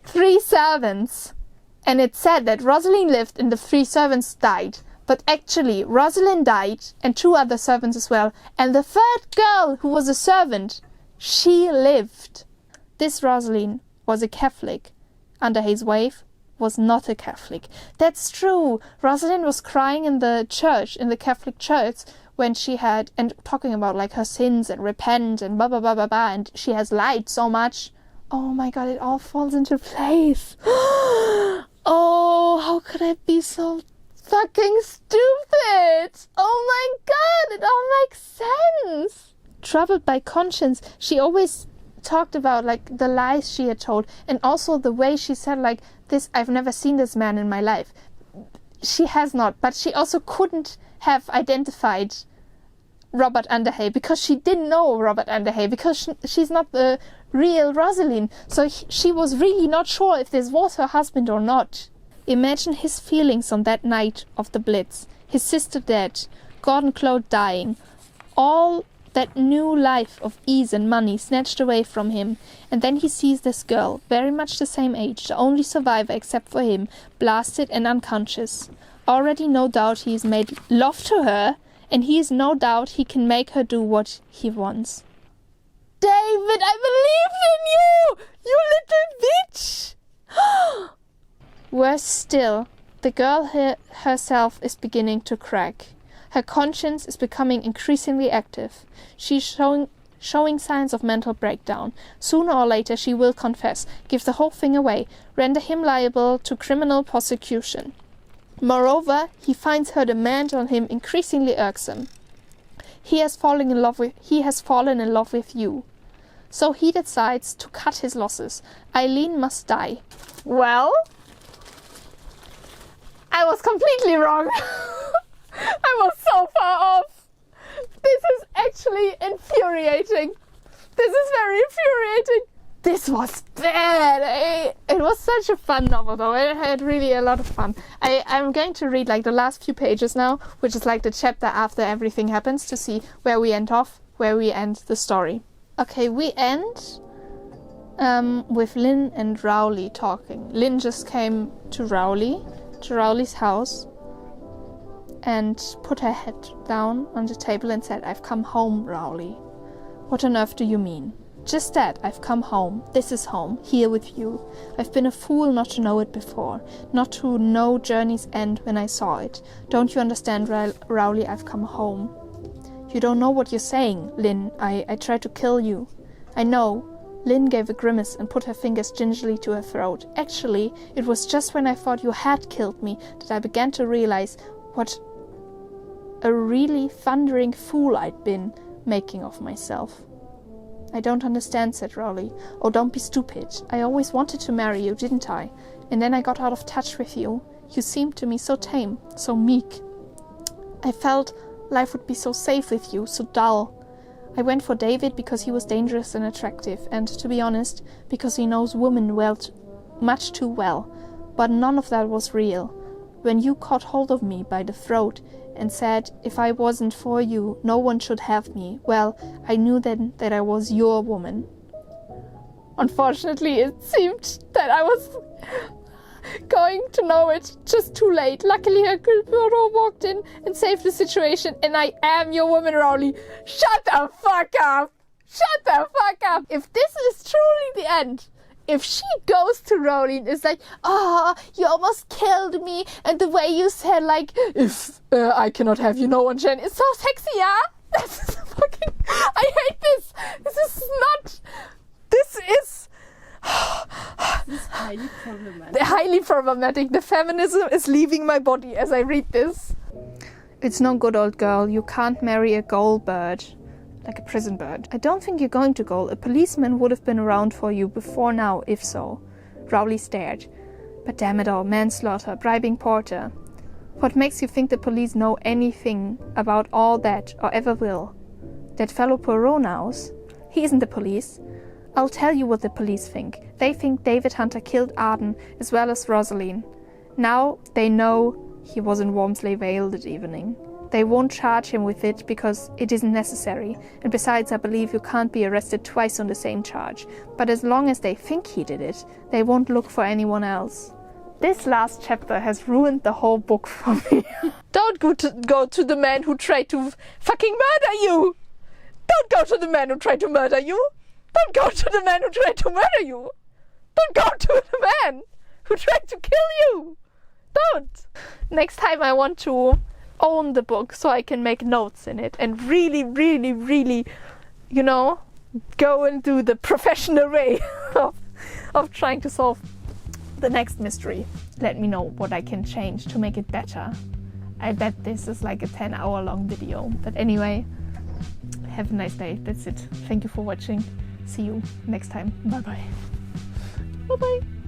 3 servants. And it said that Rosaline lived and the 3 servants died. But actually, Rosaline died and 2 other servants as well. And the 3rd girl, who was a servant, she lived. This Rosaline was a Catholic. Underhay's wife was not a Catholic. That's true. Rosaline was crying in the church, in the Catholic church, when she had, and talking about like her sins and repent and blah blah blah blah blah, and she has lied so much. Oh my god, it all falls into place. Oh, how could I be so fucking stupid? Oh my god, it all makes sense. Troubled by conscience, she always talked about like the lies she had told, and also the way she said like this, I've never seen this man in my life. She has not, but she also couldn't have identified Robert Underhay because she didn't know Robert Underhay, because she's not the real Rosaline. So she was really not sure if this was her husband or not. Imagine his feelings on that night of the Blitz. His sister dead, Gordon Claude dying, all that new life of ease and money snatched away from him, and then he sees this girl, very much the same age, the only survivor except for him, blasted and unconscious. Already no doubt he has made love to her, and he is no doubt he can make her do what he wants. David, I believed in you! You little bitch! Worse still, the girl herself is beginning to crack. Her conscience is becoming increasingly active. She's showing signs of mental breakdown. Sooner or later she will confess, give the whole thing away, render him liable to criminal prosecution. Moreover, he finds her demand on him increasingly irksome. He has fallen in love with you. So he decides to cut his losses. Eileen must die. Well, I was completely wrong. I was so far off. This is actually infuriating. This is very infuriating. This was bad. It was such a fun novel though. I had really a lot of fun. I'm going to read like the last few pages now, which is like the chapter after everything happens, to see where we end the story. Okay, we end with Lynn and Rowley talking. Lynn just came to Rowley's house, and put her head down on the table and said, "I've come home, Rowley." "What on earth do you mean?" "Just that, I've come home. This is home, here with you. I've been a fool not to know it before, not to know journey's end when I saw it. Don't you understand, Rowley? I've come home." "You don't know what you're saying, Lynn. I tried to kill you." "I know." Lynn gave a grimace and put her fingers gingerly to her throat. "Actually, it was just when I thought you had killed me that I began to realize what a really thundering fool I'd been making of myself." "I don't understand," said Rowley. "Oh, don't be stupid. I always wanted to marry you, didn't I? And then I got out of touch with you. You seemed to me so tame, so meek. I felt life would be so safe with you, so dull. I went for David because he was dangerous and attractive, and, to be honest, because he knows women much too well. But none of that was real. When you caught hold of me by the throat and said if I wasn't for you, no one should have me, well, I knew then that I was your woman." Unfortunately, it seemed that I was going to know it just too late. Luckily, Hercule Poirot walked in and saved the situation, and I am your woman, Rowley. Shut the fuck up! Shut the fuck up! If this is truly the end, if she goes to Rowley and is like, "Oh, you almost killed me," and the way you said, like, "If I cannot have you, no one can," it's so sexy, yeah? This is fucking... I hate this. This is not... This is... This is highly problematic. Highly problematic. The feminism is leaving my body as I read this. "It's no good, old girl. You can't marry a gaol bird. Like a prison bird. I don't think you're going to gaol. A policeman would have been around for you before now, if so. Rowley stared. But damn it all, manslaughter, bribing Porter. What makes you think the police know anything about all that, or ever will? That fellow Poirot knows. He isn't the police. I'll tell you what the police think. They think David Hunter killed Arden as well as Roseline. Now they know he was in Wormsley Vale that evening. They won't charge him with it because it isn't necessary, and besides I believe you can't be arrested twice on the same charge. But as long as they think he did it, they won't look for anyone else. This last chapter has ruined the whole book for me. Don't go to the man who tried to fucking murder you! Don't go to the man who tried to murder you! Don't go to the man who tried to murder you! Don't go to the man who tried to kill you! Don't! Next time I want to own the book so I can make notes in it and really, really, really, go and do the professional way of trying to solve the next mystery. Let me know what I can change to make it better. I bet this is like a 10-hour long video. But anyway, have a nice day. That's it. Thank you for watching. See you next time. Bye bye. Bye bye.